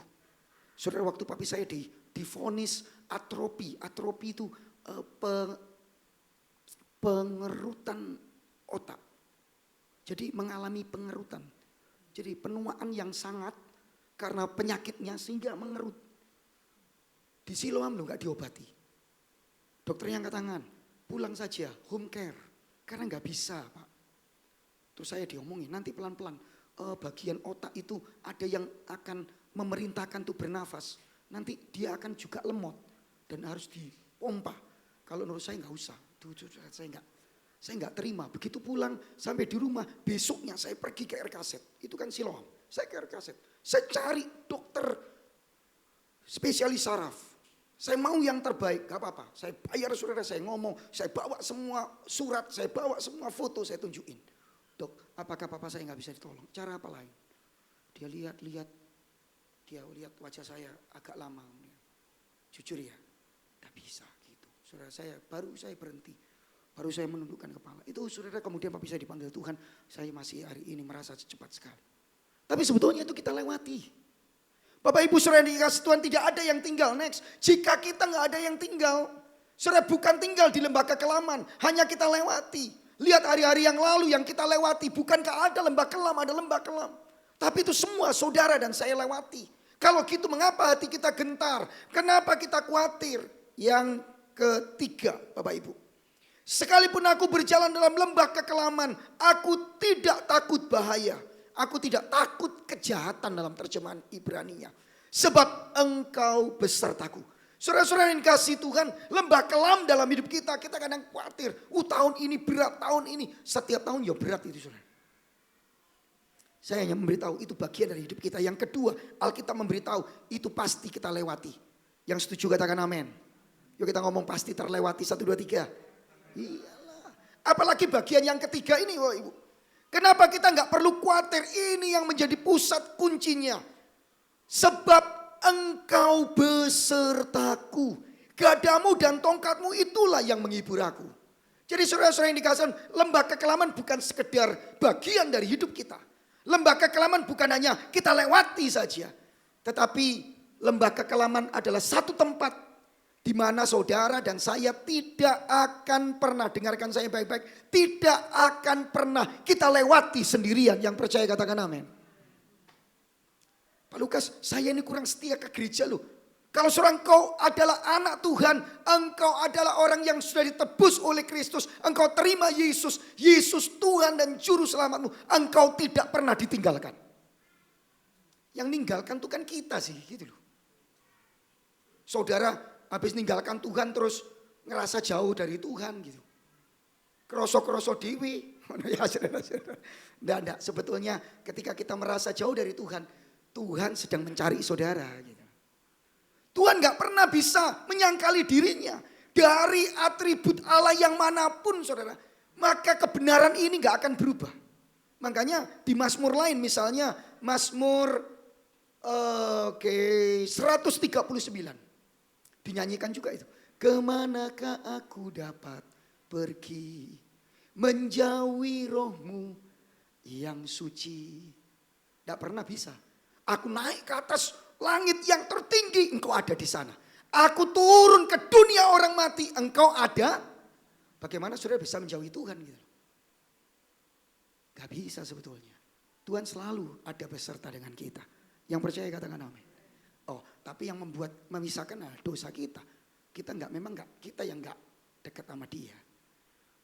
Saudara waktu papi saya divonis atropi. Atropi itu pengerutan otak. Jadi mengalami pengerutan. Jadi penuaan yang sangat karena penyakitnya sehingga mengerut. Di Siloam loh gak diobati. Dokternya angkat tangan. Pulang saja home care. Karena gak bisa Pak. Terus saya diomongin nanti pelan-pelan. Bagian otak itu ada yang akan memerintahkan tuh bernafas. Nanti dia akan juga lemot. Dan harus dipompa. Kalau menurut saya gak usah. Saya nggak terima. Begitu pulang sampai di rumah. Besoknya saya pergi ke RKZ. Itu kan Siloam. Saya ke RKZ. Saya cari dokter spesialis saraf. Saya mau yang terbaik, gak apa-apa. Saya bayar saudara, saya ngomong, saya bawa semua surat, saya bawa semua foto, saya tunjukin. Dok, apakah papa saya gak bisa ditolong? Cara apa lain? Dia lihat wajah saya agak lama. Jujur ya, gak bisa gitu. Saudara saya berhenti. Baru saya menundukkan kepala. Itu saudara kemudian papi saya dipanggil Tuhan. Saya masih hari ini merasa cepat sekali. Tapi sebetulnya itu kita lewati. Bapak Ibu saudara yang dikasih Tuhan tidak ada yang tinggal next. Jika kita gak ada yang tinggal. Saudara bukan tinggal di lembah kekelaman. Hanya kita lewati. Lihat hari-hari yang lalu yang kita lewati. Bukankah ada lembah kelam, ada lembah kelam. Tapi itu semua saudara dan saya lewati. Kalau gitu mengapa hati kita gentar? Kenapa kita khawatir? Yang ketiga Bapak Ibu. Sekalipun aku berjalan dalam lembah kekelaman. Aku tidak takut bahaya. Aku tidak takut kejahatan dalam terjemahan Ibrani-nya. Sebab engkau besertaku. Saudara-saudara yang kasih Tuhan, lembah kelam dalam hidup kita kadang khawatir. Tahun ini berat, tahun ini. Setiap tahun ya berat itu saudara. Saya hanya memberitahu itu bagian dari hidup kita. Yang kedua, Alkitab memberitahu itu pasti kita lewati. Yang setuju katakan amin. Yuk kita ngomong pasti terlewati. 1, 2, 3. Iyalah. Apalagi bagian yang ketiga ini Ibu. Kenapa kita nggak perlu khawatir? Ini yang menjadi pusat kuncinya. Sebab engkau besertaku. Gadamu dan tongkatmu itulah yang menghibur aku. Jadi saudara-saudara yang dikasihi, lembah kekelaman bukan sekedar bagian dari hidup kita. Lembah kekelaman bukan hanya kita lewati saja. Tetapi lembah kekelaman adalah satu tempat di mana saudara dan saya tidak akan pernah, dengarkan saya baik-baik, tidak akan pernah kita lewati sendirian. Yang percaya katakan amin. Pak Lukas, saya ini kurang setia ke gereja loh. Kalau seorang engkau adalah anak Tuhan, engkau adalah orang yang sudah ditebus oleh Kristus, engkau terima Yesus, Yesus Tuhan dan Juru Selamatmu, engkau tidak pernah ditinggalkan. Yang ninggalkan itu kan kita sih, gitu loh. Saudara habis ninggalkan Tuhan terus ngerasa jauh dari Tuhan gitu. Kerosok-kerosok dewi. Ya, enggak. Sebetulnya ketika kita merasa jauh dari Tuhan, Tuhan sedang mencari saudara gitu. Tuhan gak pernah bisa menyangkali dirinya dari atribut Allah yang manapun saudara. Maka kebenaran ini gak akan berubah. Makanya di Mazmur lain misalnya Mazmur 139. Dinyanyikan juga itu. Kemanakah aku dapat pergi menjauhi rohmu yang suci. Tidak pernah bisa. Aku naik ke atas langit yang tertinggi, engkau ada di sana. Aku turun ke dunia orang mati, engkau ada. Bagaimana saudara bisa menjauhi Tuhan gitu? Gak bisa sebetulnya. Tuhan selalu ada beserta dengan kita. Yang percaya katakan amin. Oh, tapi yang memisahkan dosa kita. Kita kita yang nggak dekat sama Dia.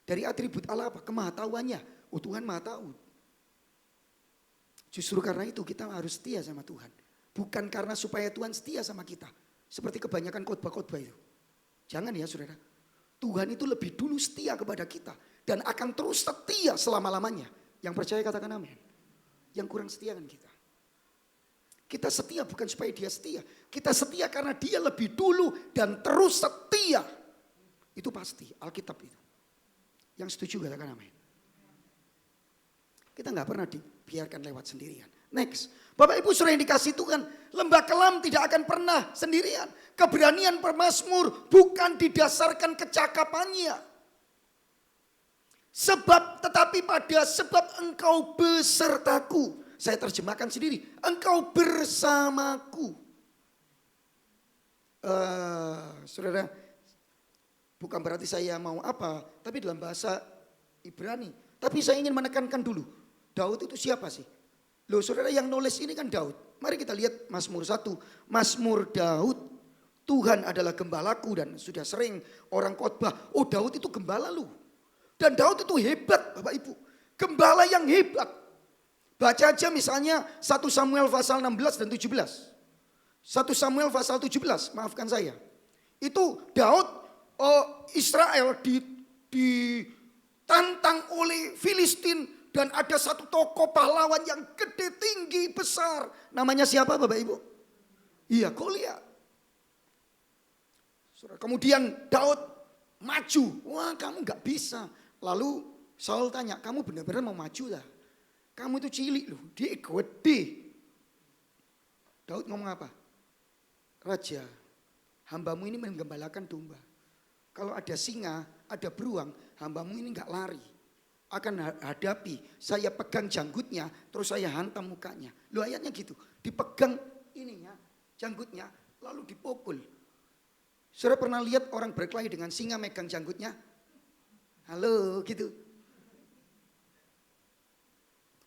Dari atribut Allah apa? Kemahatauannya. Oh, Tuhan Maha Tahu. Justru karena itu kita harus setia sama Tuhan. Bukan karena supaya Tuhan setia sama kita. Seperti kebanyakan khotbah-khotbah itu. Jangan ya saudara. Tuhan itu lebih dulu setia kepada kita. Dan akan terus setia selama-lamanya. Yang percaya katakan amin. Yang kurang setia kan kita. Kita setia bukan supaya Dia setia. Kita setia karena Dia lebih dulu dan terus setia. Itu pasti Alkitab itu. Yang setuju katakan amin. Kita gak pernah dibiarkan lewat sendirian. Next. Bapak Ibu saudara yang dikasih Tuhan. Lembah kelam tidak akan pernah sendirian. Keberanian pemazmur bukan didasarkan kecakapannya. Tetapi pada sebab engkau besertaku. Saya terjemahkan sendiri. Engkau bersamaku. Saudara, bukan berarti saya mau apa. Tapi dalam bahasa Ibrani. Tapi saya ingin menekankan dulu. Daud itu siapa sih? Loh saudara yang nulis ini kan Daud. Mari kita lihat Mazmur 1. Mazmur Daud. Tuhan adalah gembalaku dan sudah sering orang khotbah. Oh Daud itu gembala lu. Dan Daud itu hebat Bapak Ibu. Gembala yang hebat. Baca aja misalnya 1 Samuel pasal 16 dan 17. 1 Samuel pasal 17, maafkan saya. Itu Daud Israel ditantang oleh Filistin. Dan ada satu tokoh pahlawan yang gede, tinggi, besar. Namanya siapa Bapak Ibu? Iya, Goliat. Kemudian Daud maju. Wah kamu gak bisa. Lalu Saul tanya, kamu benar-benar mau maju lah? Kamu itu cilik loh, dia gede. Daud ngomong apa? Raja, hambamu ini menggembalakan domba. Kalau ada singa, ada beruang, hambamu ini gak lari. Akan hadapi, saya pegang janggutnya, terus saya hantam mukanya. Loh ayatnya gitu, dipegang ininya, janggutnya, lalu dipukul. Saudara pernah lihat orang berkelahi dengan singa megang janggutnya? Halo gitu.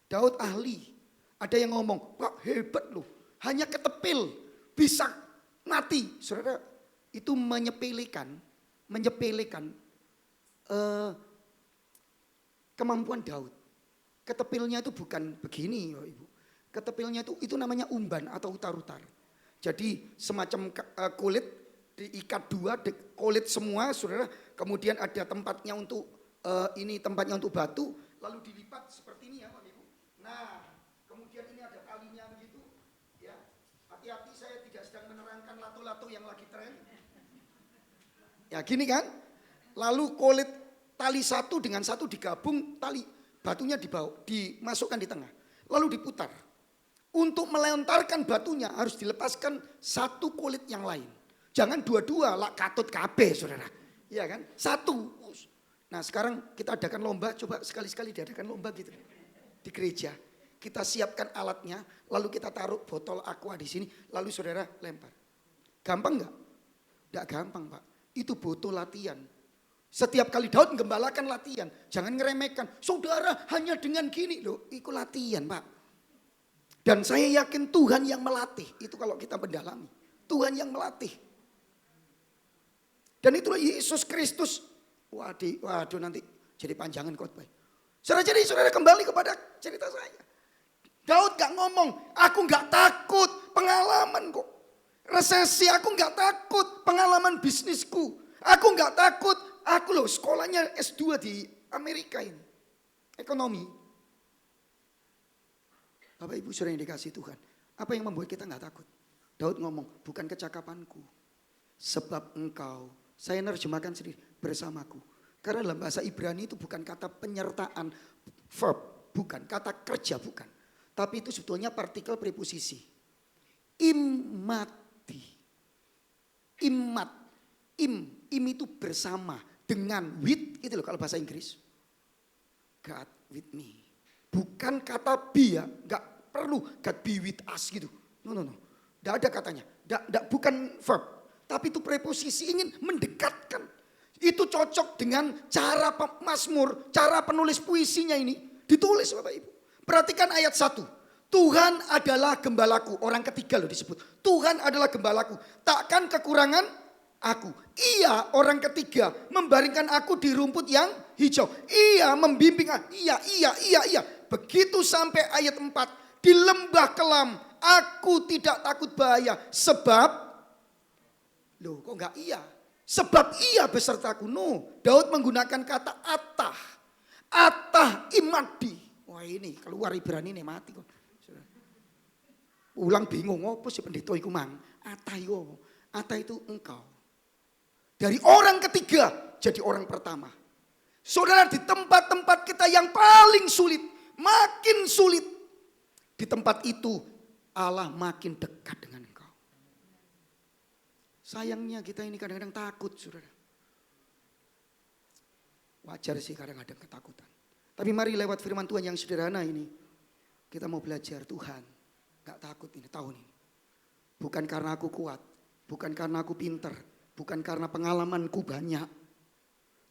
Daud ahli, ada yang ngomong, wah hebat loh, hanya ketepil, bisa mati. Saudara, itu menyepelekan kemampuan Daud. Ketepilnya itu bukan begini Ibu. Ketepilnya itu namanya umban atau utar-utar. Jadi semacam kulit diikat dua, kulit semua saudara. Kemudian ada tempatnya untuk tempatnya untuk batu. Lalu dilipat seperti ini ya Bapak Ibu. Nah kemudian saya tidak sedang menerangkan lato-lato yang lagi tren. Ya gini kan, lalu kulit tali satu dengan satu digabung, tali batunya dimasukkan di tengah, lalu diputar. Untuk melontarkan batunya harus dilepaskan satu kulit yang lain. Jangan dua-dua lah katut kabeh saudara. Iya kan? Satu. Nah sekarang kita adakan lomba, coba sekali-sekali diadakan lomba gitu. Di gereja. Kita siapkan alatnya, lalu kita taruh botol aqua di sini, lalu saudara lempar. Gampang enggak? Enggak gampang Pak. Itu butuh latihan. Setiap kali Daud menggembalakan latihan. Jangan ngeremehkan. Saudara hanya dengan gini loh, itu latihan Pak. Dan saya yakin Tuhan yang melatih. Itu kalau kita mendalami. Tuhan yang melatih. Dan itulah Yesus Kristus. Waduh nanti jadi panjangan khotbah. Saudara kembali kepada cerita saya. Daud gak ngomong, aku gak takut pengalaman kok. Resesi aku gak takut pengalaman bisnisku. Aku gak takut, aku loh sekolahnya S2 di Amerika ini. Ekonomi. Bapak Ibu saudara yang dikasih Tuhan. Apa yang membuat kita gak takut? Daud ngomong, bukan kecakapanku. Sebab engkau, saya nerjemahkan sendiri, bersamaku. Karena dalam bahasa Ibrani itu bukan kata penyertaan, verb, bukan. Kata kerja, bukan. Tapi itu sebetulnya partikel preposisi. Imati. Imat. Im itu bersama. Dengan with, itu loh kalau bahasa Inggris. God with me. Bukan kata be ya, gak perlu God be with us gitu. No. Gak ada katanya, bukan verb. Tapi itu preposisi ingin mendekatkan. Itu cocok dengan cara Mazmur, cara penulis puisinya ini. Ditulis Bapak Ibu. Perhatikan ayat 1. Tuhan adalah gembalaku. Orang ketiga loh disebut. Tuhan adalah gembalaku. Takkan kekurangan aku. Ia orang ketiga membaringkan aku di rumput yang hijau. Ia membimbing aku. Iya. Begitu sampai ayat 4. Di lembah kelam aku tidak takut bahaya. Sebab. Loh kok enggak iya? Sebab ia besertaku. No. Daud menggunakan kata atah. Atah imadi. Wah ini keluar Ibrani nih mati kok. Ulang bingung. Apa sih pendeta iku mang? Atah yo. Atah itu engkau. Dari orang ketiga jadi orang pertama. Saudara di tempat-tempat kita yang paling sulit. Makin sulit. Di tempat itu Allah makin dekat dengan engkau. Sayangnya kita ini kadang-kadang takut saudara. Wajar sih kadang-kadang ketakutan. Tapi mari lewat firman Tuhan yang sederhana ini. Kita mau belajar Tuhan. Gak takut ini tahun ini. Bukan karena aku kuat. Bukan karena aku pinter. Bukan karena pengalamanku banyak.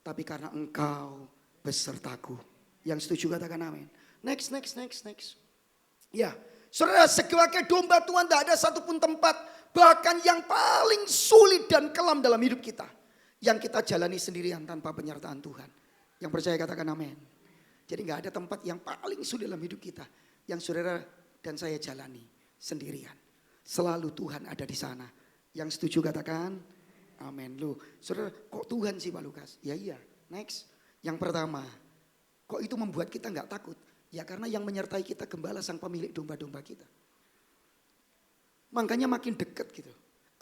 Tapi karena engkau besertaku. Yang setuju katakan amin. Next. Ya, saudara sebagai domba Tuhan tidak ada satupun tempat. Bahkan yang paling sulit dan kelam dalam hidup kita. Yang kita jalani sendirian tanpa penyertaan Tuhan. Yang percaya katakan amin. Jadi gak ada tempat yang paling sulit dalam hidup kita. Yang saudara dan saya jalani sendirian. Selalu Tuhan ada di sana. Yang setuju katakan amin. Loh, saudara kok Tuhan sih Pak Lukas? Ya iya, next. Yang pertama, kok itu membuat kita gak takut? Ya karena yang menyertai kita gembala sang pemilik domba-domba kita. Makanya makin dekat gitu.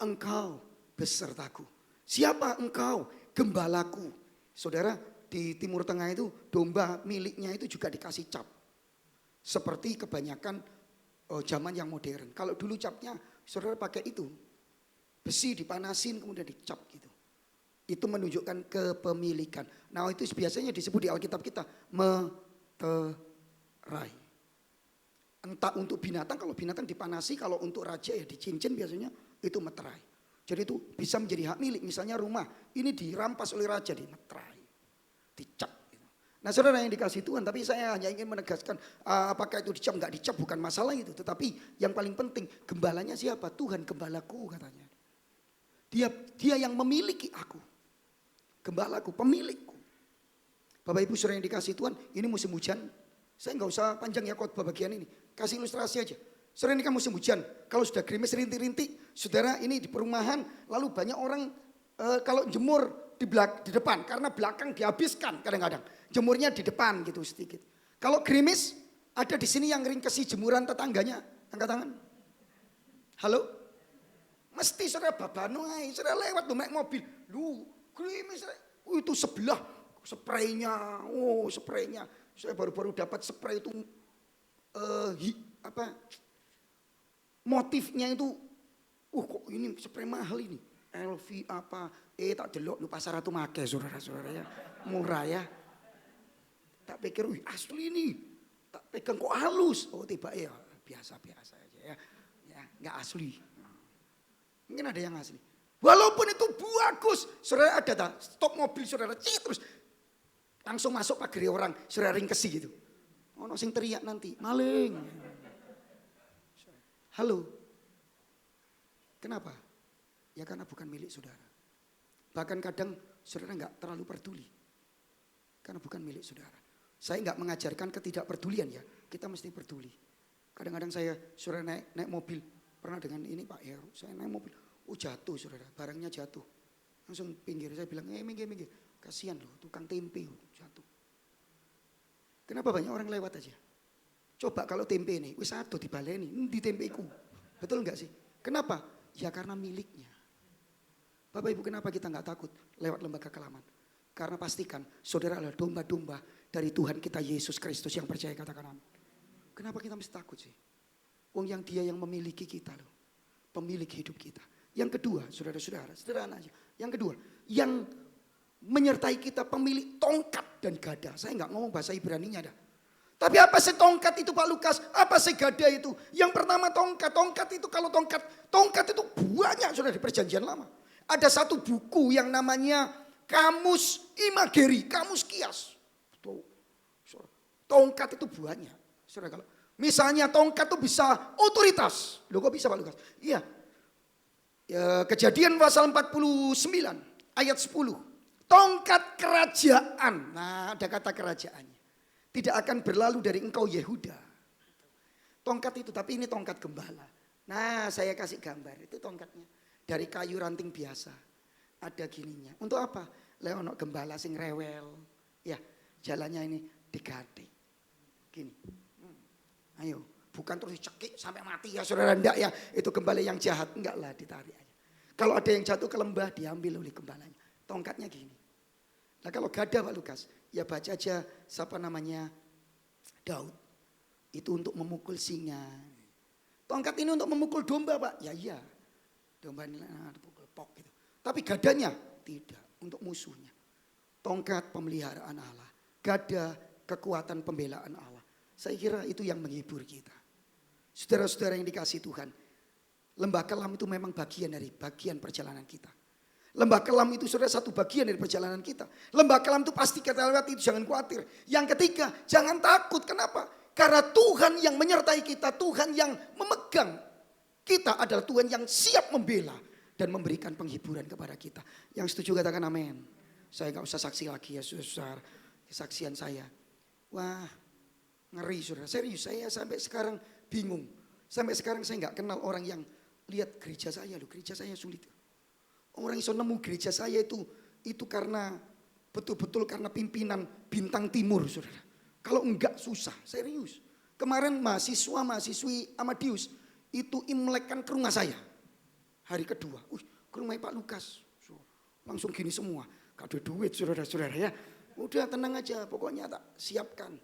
Engkau besertaku. Siapa engkau? Gembalaku. Saudara di Timur Tengah itu domba miliknya itu juga dikasih cap. Seperti kebanyakan zaman yang modern. Kalau dulu capnya saudara pakai itu. Besi dipanasin kemudian dicap gitu. Itu menunjukkan kepemilikan. Nah itu biasanya disebut di Alkitab kita meterai. Entah untuk binatang, kalau binatang dipanasi, kalau untuk raja ya dicincin biasanya itu meterai. Jadi itu bisa menjadi hak milik. Misalnya rumah ini dirampas oleh raja, dimeterai, dicap. Gitu. Nah saudara yang dikasih Tuhan, tapi saya hanya ingin menegaskan apakah itu dicap nggak dicap bukan masalah itu. Tetapi yang paling penting gembalanya siapa? Tuhan gembalaku katanya. Dia yang memiliki aku. Gembalaku, pemilikku. Bapak Ibu saudara yang dikasih Tuhan, ini musim hujan. Saya nggak usah panjang ya khotbah bagian ini. Kasih ilustrasi aja. Saudara ini kan musim hujan. Kalau sudah gerimis rintik-rintik. Saudara ini di perumahan. Lalu banyak orang kalau jemur di depan. Karena belakang dihabiskan kadang-kadang. Jemurnya di depan gitu sedikit. Kalau gerimis ada di sini yang ringkesi jemuran tetangganya. Angkat tangan. Halo? Mesti saudara babano ae, saudara lewat naik mobil. Lu, gerimis itu sebelah spraynya. Oh, spraynya. Saya baru-baru dapat spray itu motifnya itu kok ini spray mahal ini. LV apa? Tak delok lu pasar Ratu make saudara-saudara ya. Murah ya. Tak pikir asli ini. Tak pegang kok halus. Oh, tiba ya biasa-biasa aja ya. Ya, enggak asli. Mungkin ada yang asli. Walaupun itu bagus. Saudara ada tak? Stop mobil saudara. Terus langsung masuk pagar orang. Saudara ringkesi gitu. Ono sing teriak nanti. Maling. Halo. Kenapa? Ya karena bukan milik saudara. Bahkan kadang saudara enggak terlalu peduli. Karena bukan milik saudara. Saya enggak mengajarkan ketidakpedulian ya. Kita mesti peduli. Kadang-kadang saudara naik mobil. Pernah dengan ini Pak Heru, saya naik mobil, jatuh saudara, barangnya jatuh. Langsung pinggir, saya bilang, minggir. Kasihan loh, tukang tempe jatuh. Kenapa banyak orang lewat aja? Coba kalau tempe ini, wis ado dibaleni, di tempeku. Betul enggak sih? Kenapa? Ya karena miliknya. Bapak Ibu, kenapa kita enggak takut lewat lembaga kelaman? Karena pastikan saudara adalah domba-domba dari Tuhan kita Yesus Kristus yang percaya, katakan amin. Kenapa kita mesti takut sih? Yang dia yang memiliki kita loh. Pemilik hidup kita. Yang kedua, saudara-saudara, sederhana aja. Yang kedua, yang menyertai kita pemilik tongkat dan gada. Saya nggak ngomong bahasa Ibraninya dah. Tapi apa sih tongkat itu Pak Lukas? Apa sih gada itu? Yang pertama tongkat. Tongkat itu kalau tongkat itu banyak sudah di Perjanjian Lama. Ada satu buku yang namanya Kamus Imageri, Kamus Kias. Tongkat itu banyak. Saudara, kalau misalnya tongkat itu bisa otoritas. Loh kok bisa Pak Lukas? Iya. Ya, Kejadian pasal 49 ayat 10. Tongkat kerajaan. Nah, ada kata kerajaannya. Tidak akan berlalu dari engkau Yehuda. Tongkat itu, tapi ini tongkat gembala. Nah, saya kasih gambar. Itu tongkatnya. Dari kayu ranting biasa. Ada gininya. Untuk apa? Leonok gembala sing rewel. Ya, jalannya ini diganti. Gini. Ayo, bukan terus dicekik sampai mati ya saudara, enggak ya. Itu gembala yang jahat, enggak lah, ditarik aja. Kalau ada yang jatuh ke lembah, diambil oleh gembalanya. Tongkatnya gini. Nah kalau gada Pak Lukas, ya baca aja siapa namanya Daud. Itu untuk memukul singa. Tongkat ini untuk memukul domba Pak. Ya iya, domba ini dipukul pok gitu. Tapi gadanya tidak, untuk musuhnya. Tongkat pemeliharaan Allah. Gada kekuatan pembelaan Allah. Saya kira itu yang menghibur kita. Saudara-saudara yang dikasihi Tuhan. Lembah kelam itu memang bagian dari bagian perjalanan kita. Lembah kelam itu saudara satu bagian dari perjalanan kita. Lembah kelam itu pasti kita lewati, itu jangan khawatir. Yang ketiga, jangan takut. Kenapa? Karena Tuhan yang menyertai kita, Tuhan yang memegang kita adalah Tuhan yang siap membela dan memberikan penghiburan kepada kita. Yang setuju katakan amin. Saya gak usah saksi lagi ya saudara. Kesaksian saya. Wah, ngeri saudara, serius saya sampai sekarang bingung. Sampai sekarang saya gak kenal orang yang lihat gereja saya loh, gereja saya sulit. Orang iso nemu gereja saya itu karena betul-betul karena pimpinan Bintang Timur saudara. Kalau enggak susah, serius. Kemarin mahasiswi Amadius itu imlekkan ke rumah saya. Hari kedua, ke rumah Pak Lukas. Langsung gini semua, gak ada duit saudara-saudara ya. Udah tenang aja, pokoknya tak siapkan.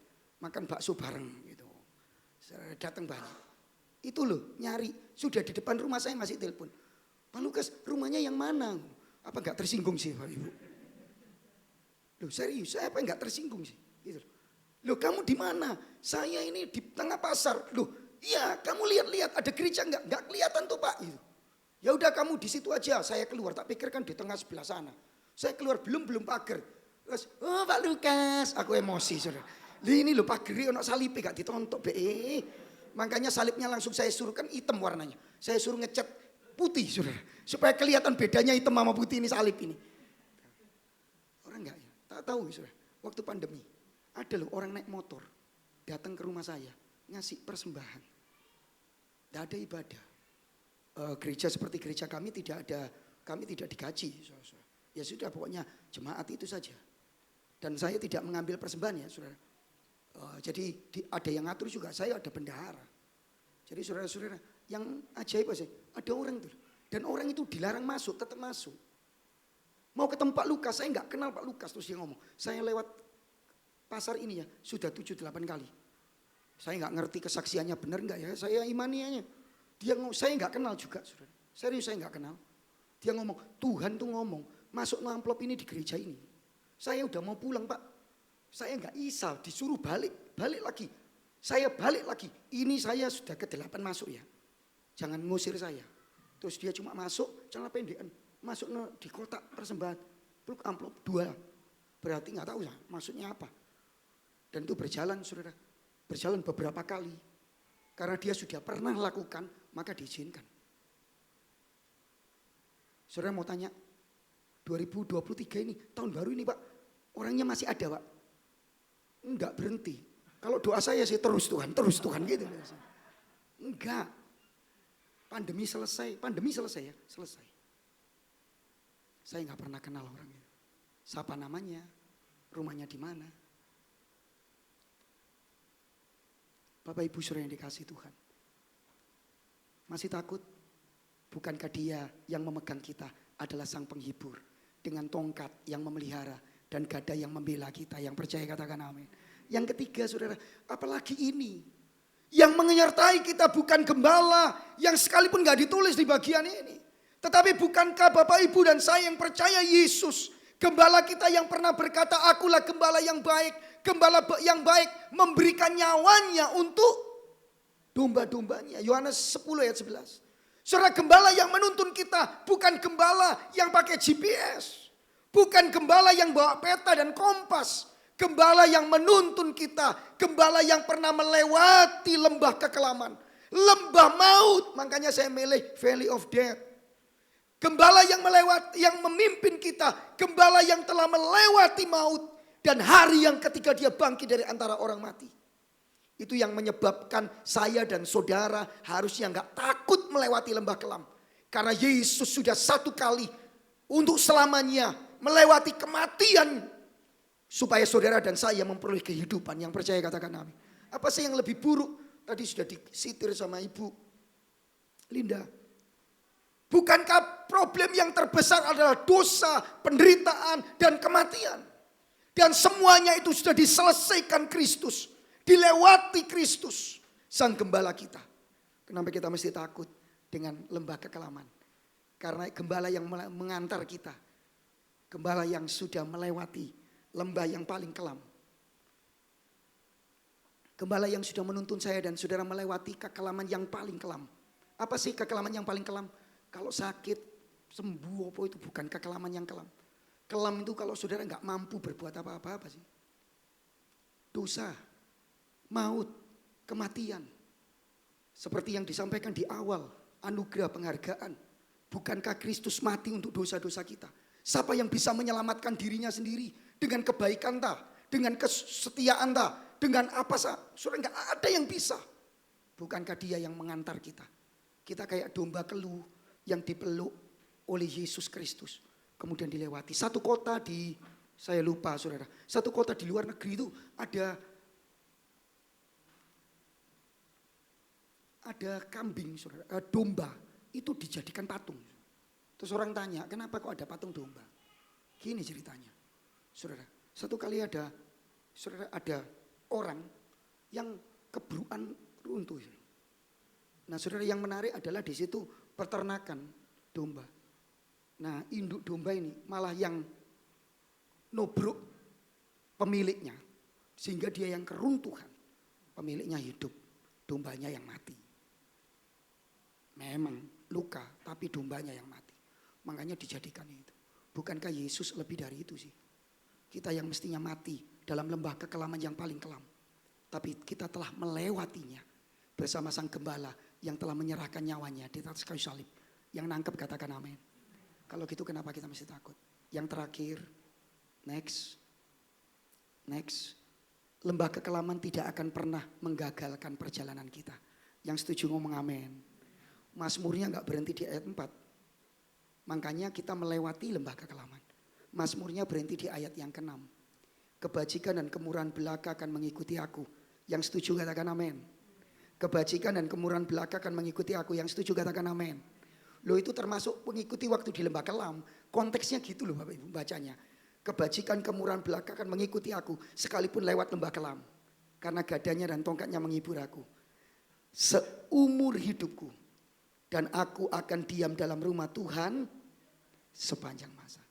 Makan bakso bareng gitu. Datang banyak. Itu loh nyari. Sudah di depan rumah saya masih telepon. Pak Lukas rumahnya yang mana? Apa enggak tersinggung sih Pak Ibu? Loh serius saya apa enggak tersinggung sih? Gitu. Loh kamu di mana? Saya ini di tengah pasar. Loh iya kamu lihat-lihat ada gereja enggak? Enggak kelihatan tuh Pak. Gitu. Ya udah kamu di situ aja. Saya keluar tak pikir kan di tengah sebelah sana. Saya keluar belum pagar. Terus Pak Lukas aku emosi saudara. Ini loh pageri ono salib gak ditontok be. Makanya salibnya langsung saya suruh kan hitam warnanya. Saya suruh ngecat putih saudara. Supaya kelihatan bedanya hitam sama putih ini salib ini. Orang enggak ya? Tak tahu saudara. Waktu pandemi ada loh orang naik motor datang ke rumah saya ngasih persembahan. Tidak ada ibadah. Gereja seperti gereja kami tidak digaji. Ya sudah pokoknya jemaat itu saja. Dan saya tidak mengambil persembahan ya saudara. Jadi ada yang ngatur juga, saya ada bendahara. Jadi saudara-saudara yang ajaib sih, ada orang tuh Dan orang itu dilarang masuk, tetap masuk. Mau ketemu Pak Lukas, saya nggak kenal Pak Lukas. Terus dia ngomong, saya lewat pasar ini ya, sudah 7-8 kali. Saya nggak ngerti kesaksiannya benar nggak ya, saya imaniannya. Dia ngomong, saya nggak kenal juga, saudara. Serius saya nggak kenal. Dia ngomong, Tuhan tuh ngomong, masuk amplop ini di gereja ini. Saya udah mau pulang Pak. Saya nggak isa, disuruh balik lagi. Saya balik lagi, ini saya sudah ke-8 masuk ya. Jangan ngusir saya. Terus dia cuma masuk, celana pendekan. Masuk di kotak persembahan, peluk amplop 2. Berarti nggak tahu ya maksudnya apa. Dan itu berjalan saudara, berjalan beberapa kali. Karena dia sudah pernah lakukan, maka diizinkan. Saudara mau tanya, 2023 ini, tahun baru ini Pak, orangnya masih ada Pak? Enggak berhenti. Kalau doa saya sih terus Tuhan gitu. Enggak. Pandemi selesai ya, selesai. Saya nggak pernah kenal orangnya. Siapa namanya, rumahnya di mana. Bapak Ibu saudara yang dikasihi Tuhan. Masih takut? Bukankah dia yang memegang kita adalah sang penghibur. Dengan tongkat yang memelihara dan gada yang membela kita. Yang percaya katakan amin. Yang ketiga saudara, apalagi ini. Yang menyertai kita bukan gembala yang sekalipun gak ditulis di bagian ini. Tetapi bukankah Bapak Ibu dan saya yang percaya Yesus, gembala kita yang pernah berkata, akulah gembala yang baik. Gembala yang baik memberikan nyawanya untuk domba-dombanya. Yohanes 10 ayat 11. Saudara, gembala yang menuntun kita bukan gembala yang pakai GPS. Bukan gembala yang bawa peta dan kompas. Gembala yang menuntun kita. Gembala yang pernah melewati lembah kekelaman. Lembah maut. Makanya saya milih Valley of Death. Gembala yang memimpin kita. Gembala yang telah melewati maut. Dan hari yang ketika dia bangkit dari antara orang mati. Itu yang menyebabkan saya dan saudara harusnya gak takut melewati lembah kelam. Karena Yesus sudah satu kali untuk selamanya melewati kematian. Supaya saudara dan saya memperoleh kehidupan. Yang percaya katakan amin. Apa sih yang lebih buruk? Tadi sudah disitir sama Ibu Linda. Bukankah problem yang terbesar adalah dosa, penderitaan, dan kematian. Dan semuanya itu sudah diselesaikan Kristus. Dilewati Kristus, sang gembala kita. Kenapa kita mesti takut dengan lembah kekelaman? Karena gembala yang mengantar kita. Gembala yang sudah melewati lembah yang paling kelam. Gembala yang sudah menuntun saya dan saudara melewati kekelaman yang paling kelam. Apa sih kekelaman yang paling kelam? Kalau sakit, sembuh apa itu bukan kekelaman yang kelam. Kelam itu kalau saudara nggak mampu berbuat apa-apa sih. Dosa, maut, kematian. Seperti yang disampaikan di awal, anugerah penghargaan. Bukankah Kristus mati untuk dosa-dosa kita? Siapa yang bisa menyelamatkan dirinya sendiri? Dengan kebaikan tak? Dengan kesetiaan tak? Dengan apa sah? Saudara nggak ada yang bisa. Bukankah dia yang mengantar kita? Kita kayak domba keluh yang dipeluk oleh Yesus Kristus. Kemudian dilewati. Satu kota saya lupa saudara. Satu kota di luar negeri itu ada kambing saudara. Domba itu dijadikan patung. Terus orang tanya, kenapa kok ada patung domba? Gini ceritanya. Saudara, satu kali ada orang yang kebruan runtuh. Nah saudara, yang menarik adalah di situ peternakan domba. Nah induk domba ini malah yang nobruk pemiliknya. Sehingga dia yang keruntuhan. Pemiliknya hidup, dombanya yang mati. Memang luka, tapi dombanya yang mati. Makanya dijadikan itu. Bukankah Yesus lebih dari itu sih? Kita yang mestinya mati dalam lembah kekelaman yang paling kelam. Tapi kita telah melewatinya bersama sang gembala yang telah menyerahkan nyawanya di atas kayu salib. Yang nangkep katakan amin. Kalau gitu kenapa kita mesti takut? Yang terakhir, next. Lembah kekelaman tidak akan pernah menggagalkan perjalanan kita. Yang setuju ngomong amin. Mazmurnya gak berhenti di ayat 4. Makanya kita melewati lembah kekelaman. Mazmurnya berhenti di ayat yang ke-6. Kebajikan dan kemurahan belaka akan mengikuti aku. Yang setuju katakan amin. Kebajikan dan kemurahan belaka akan mengikuti aku. Yang setuju katakan amin. Loh itu termasuk mengikuti waktu di lembah kelam. Konteksnya gitu loh Bapak Ibu bacanya. Kebajikan kemurahan belaka akan mengikuti aku sekalipun lewat lembah kelam. Karena gadanya dan tongkatnya menghibur aku. Seumur hidupku. Dan aku akan diam dalam rumah Tuhan sepanjang masa.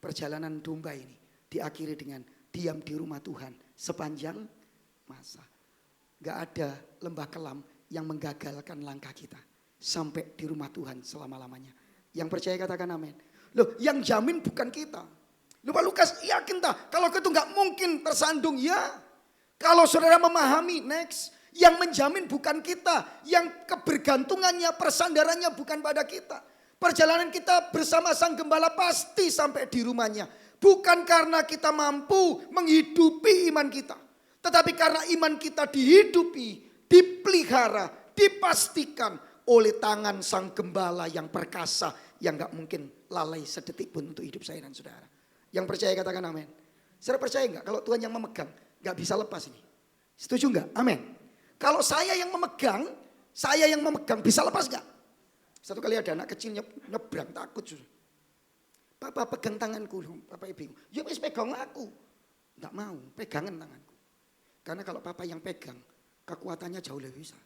Perjalanan domba ini diakhiri dengan diam di rumah Tuhan sepanjang masa. Gak ada lembah kelam yang menggagalkan langkah kita. Sampai di rumah Tuhan selama-lamanya. Yang percaya katakan amin. Loh yang jamin bukan kita. Loh Pak Lukas yakin tak? Kalau itu gak mungkin tersandung ya. Kalau saudara memahami next. Yang menjamin bukan kita. Yang kebergantungannya, persandarannya bukan pada kita. Perjalanan kita bersama Sang Gembala pasti sampai di rumahnya. Bukan karena kita mampu menghidupi iman kita. Tetapi karena iman kita dihidupi, dipelihara, dipastikan oleh tangan Sang Gembala yang perkasa. Yang gak mungkin lalai sedetik pun untuk hidup saya dan saudara. Yang percaya katakan amin. Saudara percaya gak kalau Tuhan yang memegang gak bisa lepas ini? Setuju gak? Amin. Kalau saya yang memegang bisa lepas gak? Satu kali ada anak kecil nyebrang takut. Papa pegang tanganku. Papa bingung. Ya wis pegang aku. Gak mau pegangan tanganku. Karena kalau papa yang pegang kekuatannya jauh lebih besar.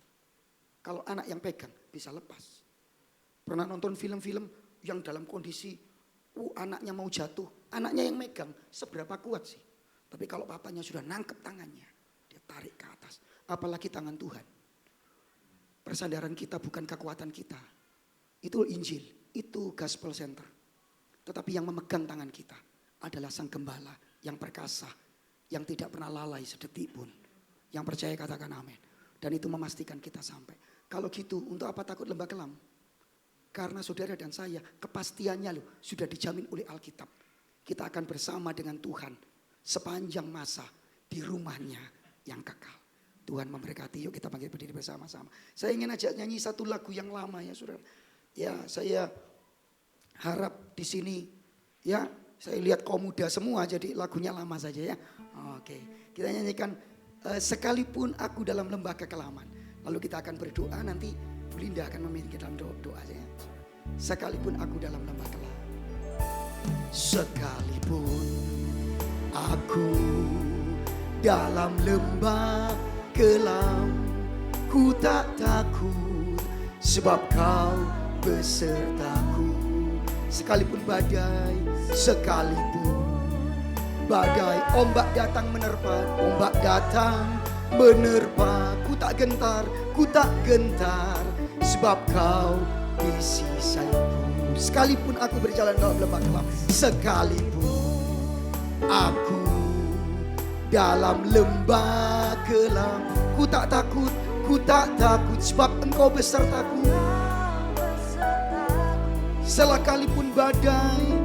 Kalau anak yang pegang bisa lepas. Pernah nonton film-film yang dalam kondisi anaknya mau jatuh. Anaknya yang megang seberapa kuat sih. Tapi kalau papanya sudah nangkep tangannya. Dia tarik ke atas. Apalagi tangan Tuhan. Persandaran kita bukan kekuatan kita. Itu Injil. Itu gospel center. Tetapi yang memegang tangan kita adalah Sang Gembala yang perkasa. Yang tidak pernah lalai sedetik pun. Yang percaya katakan amin. Dan itu memastikan kita sampai. Kalau gitu untuk apa takut lembah kelam? Karena saudara dan saya kepastiannya loh sudah dijamin oleh Alkitab. Kita akan bersama dengan Tuhan sepanjang masa di rumahnya yang kekal. Tuhan memberkati. Yuk kita bangkit berdiri bersama-sama. Saya ingin ajak nyanyi satu lagu yang lama ya saudara. Ya saya harap di sini ya saya lihat kaum muda semua jadi lagunya lama saja ya. Oke kita nyanyikan sekalipun aku dalam lembah kekelaman. Lalu kita akan berdoa nanti Bu Linda akan memimpin kita dalam doa ya. Sekalipun aku dalam lembah kelam. Sekalipun aku dalam lembah kelam, ku tak takut sebab kau besertaku. Sekalipun badai ombak datang menerpa, ku tak gentar sebab kau di sisiku. Sekalipun aku berjalan dalam lembah kelam, sekalipun aku dalam lembah kelam, ku tak takut sebab engkau besertaku. Sekalipun badai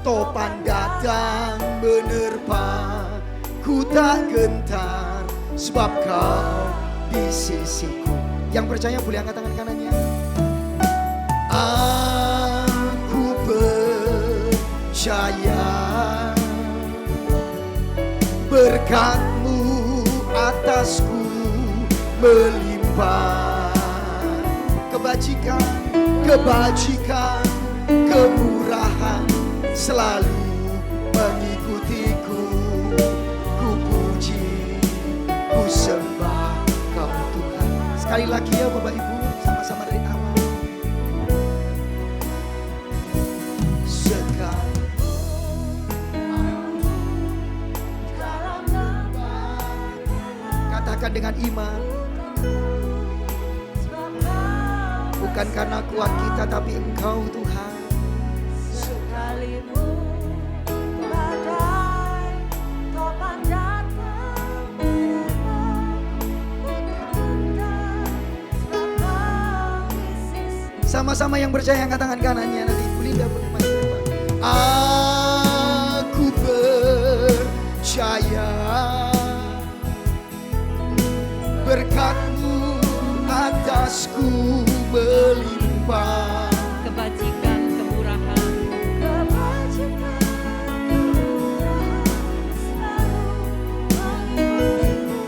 topan datang menerpa, ku tak gentar sebab kau di sisiku. Yang percaya boleh angkat tangan kanannya. Aku percaya berkat-Mu atasku melimpah. Kebajikan, kemurahan selalu mengikutiku. Ku puji, ku sembah Kau Tuhan. Sekali lagi ya Bapak Ibu, sama-sama dari awal. Katakan dengan iman. Bukan karena kuat kita tapi Engkau Tuhan. Sekalipun badai topan datang menerpa, sebab Kau di sisiku. Sama-sama yang percaya angkat tangan kanannya nanti Bu Linda boleh maju ke depan. Aku percaya berkat-Mu atasku melimpah. Kebajikan, kemurahan selalu mengikutiku.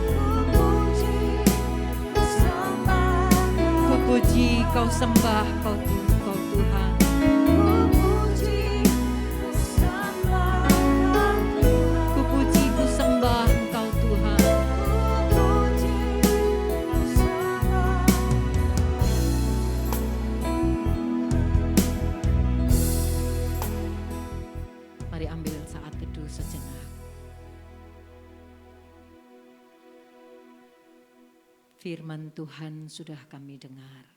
Ku puji, ku puji, kau sembah, kau Tuhan. Ku puji, ku sembah Engkau Tuhan. Mari ambil saat teduh sejenak. Firman Tuhan sudah kami dengar.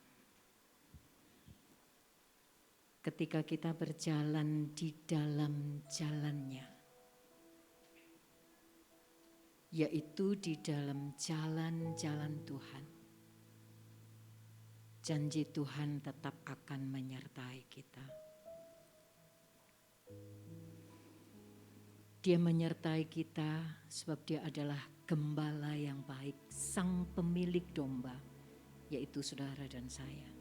Ketika kita berjalan di dalam jalannya, yaitu di dalam jalan-jalan Tuhan, janji Tuhan tetap akan menyertai kita. Dia menyertai kita sebab dia adalah gembala yang baik, sang pemilik domba, yaitu saudara dan saya.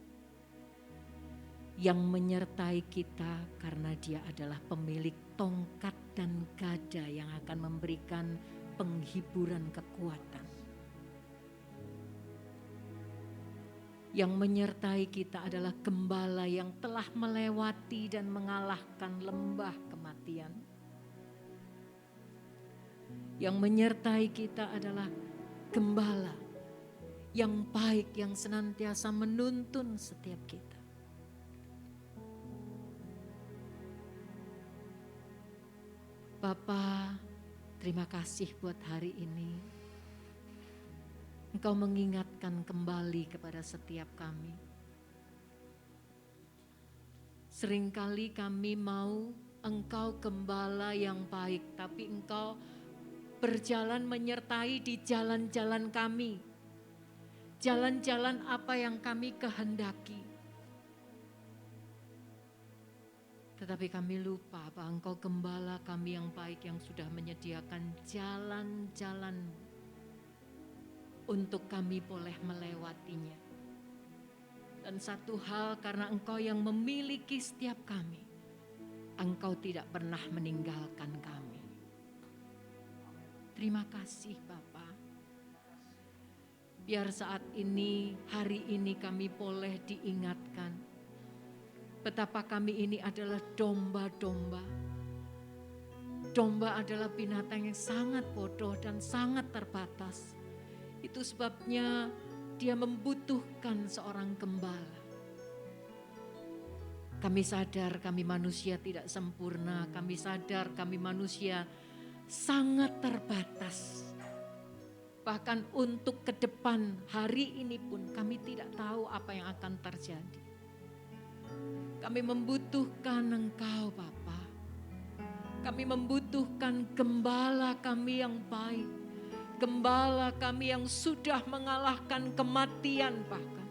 Yang menyertai kita karena dia adalah pemilik tongkat dan gada yang akan memberikan penghiburan kekuatan. Yang menyertai kita adalah gembala yang telah melewati dan mengalahkan lembah kematian. Yang menyertai kita adalah gembala yang baik, yang senantiasa menuntun setiap kita. Bapa, terima kasih buat hari ini. Engkau mengingatkan kembali kepada setiap kami. Seringkali kami mau Engkau gembala yang baik, tapi Engkau berjalan menyertai di jalan-jalan kami. Jalan-jalan apa yang kami kehendaki. Tetapi kami lupa bahwa Engkau gembala kami yang baik yang sudah menyediakan jalan-jalan untuk kami boleh melewatinya. Dan satu hal, karena Engkau yang memiliki setiap kami, Engkau tidak pernah meninggalkan kami. Terima kasih Bapa. Biar saat ini, hari ini kami boleh diingatkan betapa kami ini adalah domba-domba. Domba adalah binatang yang sangat bodoh dan sangat terbatas. Itu sebabnya dia membutuhkan seorang gembala. Kami sadar kami manusia tidak sempurna, kami sadar kami manusia sangat terbatas. Bahkan untuk ke depan hari ini pun kami tidak tahu apa yang akan terjadi. Kami membutuhkan Engkau Bapa. Kami membutuhkan gembala kami yang baik. Gembala kami yang sudah mengalahkan kematian bahkan.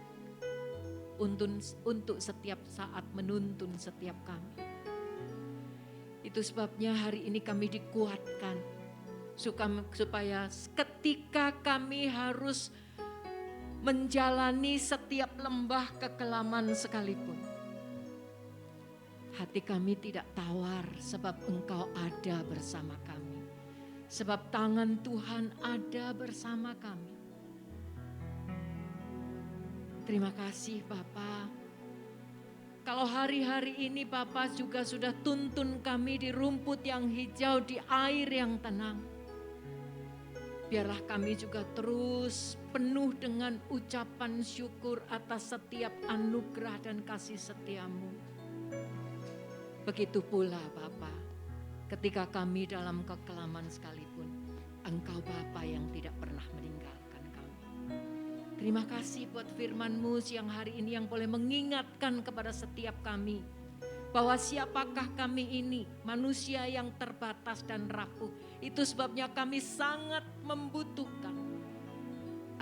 Untuk setiap saat menuntun setiap kami. Itu sebabnya hari ini kami dikuatkan supaya ketika kami harus menjalani setiap lembah kekelaman sekalipun, hati kami tidak tawar sebab Engkau ada bersama kami. Sebab tangan Tuhan ada bersama kami. Terima kasih Bapa. Kalau hari-hari ini Bapa juga sudah tuntun kami di rumput yang hijau, di air yang tenang. Biarlah kami juga terus penuh dengan ucapan syukur atas setiap anugerah dan kasih setia-Mu. Begitu pula Bapa, ketika kami dalam kekelaman sekalipun, Engkau Bapa yang tidak pernah meninggalkan kami. Terima kasih buat firman-Mu siang hari ini yang boleh mengingatkan kepada setiap kami bahwa siapakah kami ini, manusia yang terbatas dan rapuh. Itu sebabnya kami sangat membutuhkan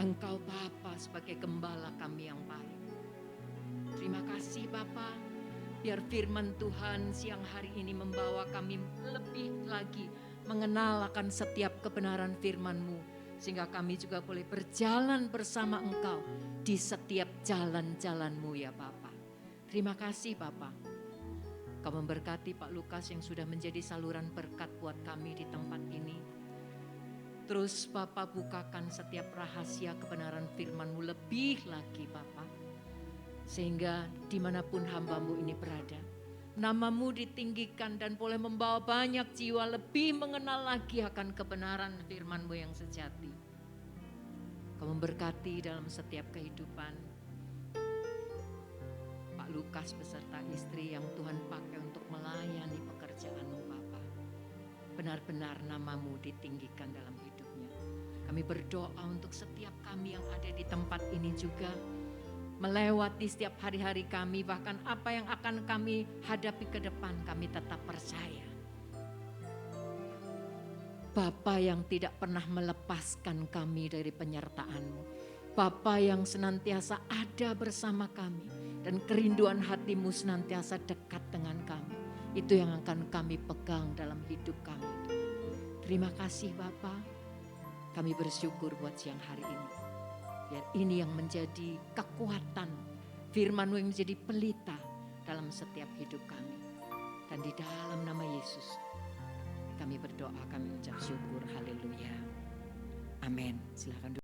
Engkau Bapa sebagai gembala kami yang baik. Terima kasih Bapa, biar firman Tuhan siang hari ini membawa kami lebih lagi mengenal akan setiap kebenaran firman-Mu. Sehingga kami juga boleh berjalan bersama Engkau di setiap jalan-jalan-Mu ya Bapa. Terima kasih Bapa. Kau memberkati Pak Lukas yang sudah menjadi saluran berkat buat kami di tempat ini. Terus Bapa bukakan setiap rahasia kebenaran firman-Mu lebih lagi Bapa. Sehingga dimanapun hamba-Mu ini berada, nama-Mu ditinggikan dan boleh membawa banyak jiwa lebih mengenal lagi akan kebenaran firman-Mu yang sejati. Kau memberkati dalam setiap kehidupan Pak Lukas beserta istri yang Tuhan pakai untuk melayani pekerjaan-Mu Bapa. Benar-benar nama-Mu ditinggikan dalam hidupnya. Kami berdoa untuk setiap kami yang ada di tempat ini juga, melewati setiap hari-hari kami, bahkan apa yang akan kami hadapi ke depan, kami tetap percaya. Bapa yang tidak pernah melepaskan kami dari penyertaan-Mu. Bapa yang senantiasa ada bersama kami dan kerinduan hati-Mu senantiasa dekat dengan kami. Itu yang akan kami pegang dalam hidup kami. Terima kasih Bapa. Kami bersyukur buat siang hari ini. Biar ini yang menjadi kekuatan, firman-Mu yang menjadi pelita dalam setiap hidup kami. Dan di dalam nama Yesus, kami berdoa, kami ucap syukur, haleluya. Amin. Silakan.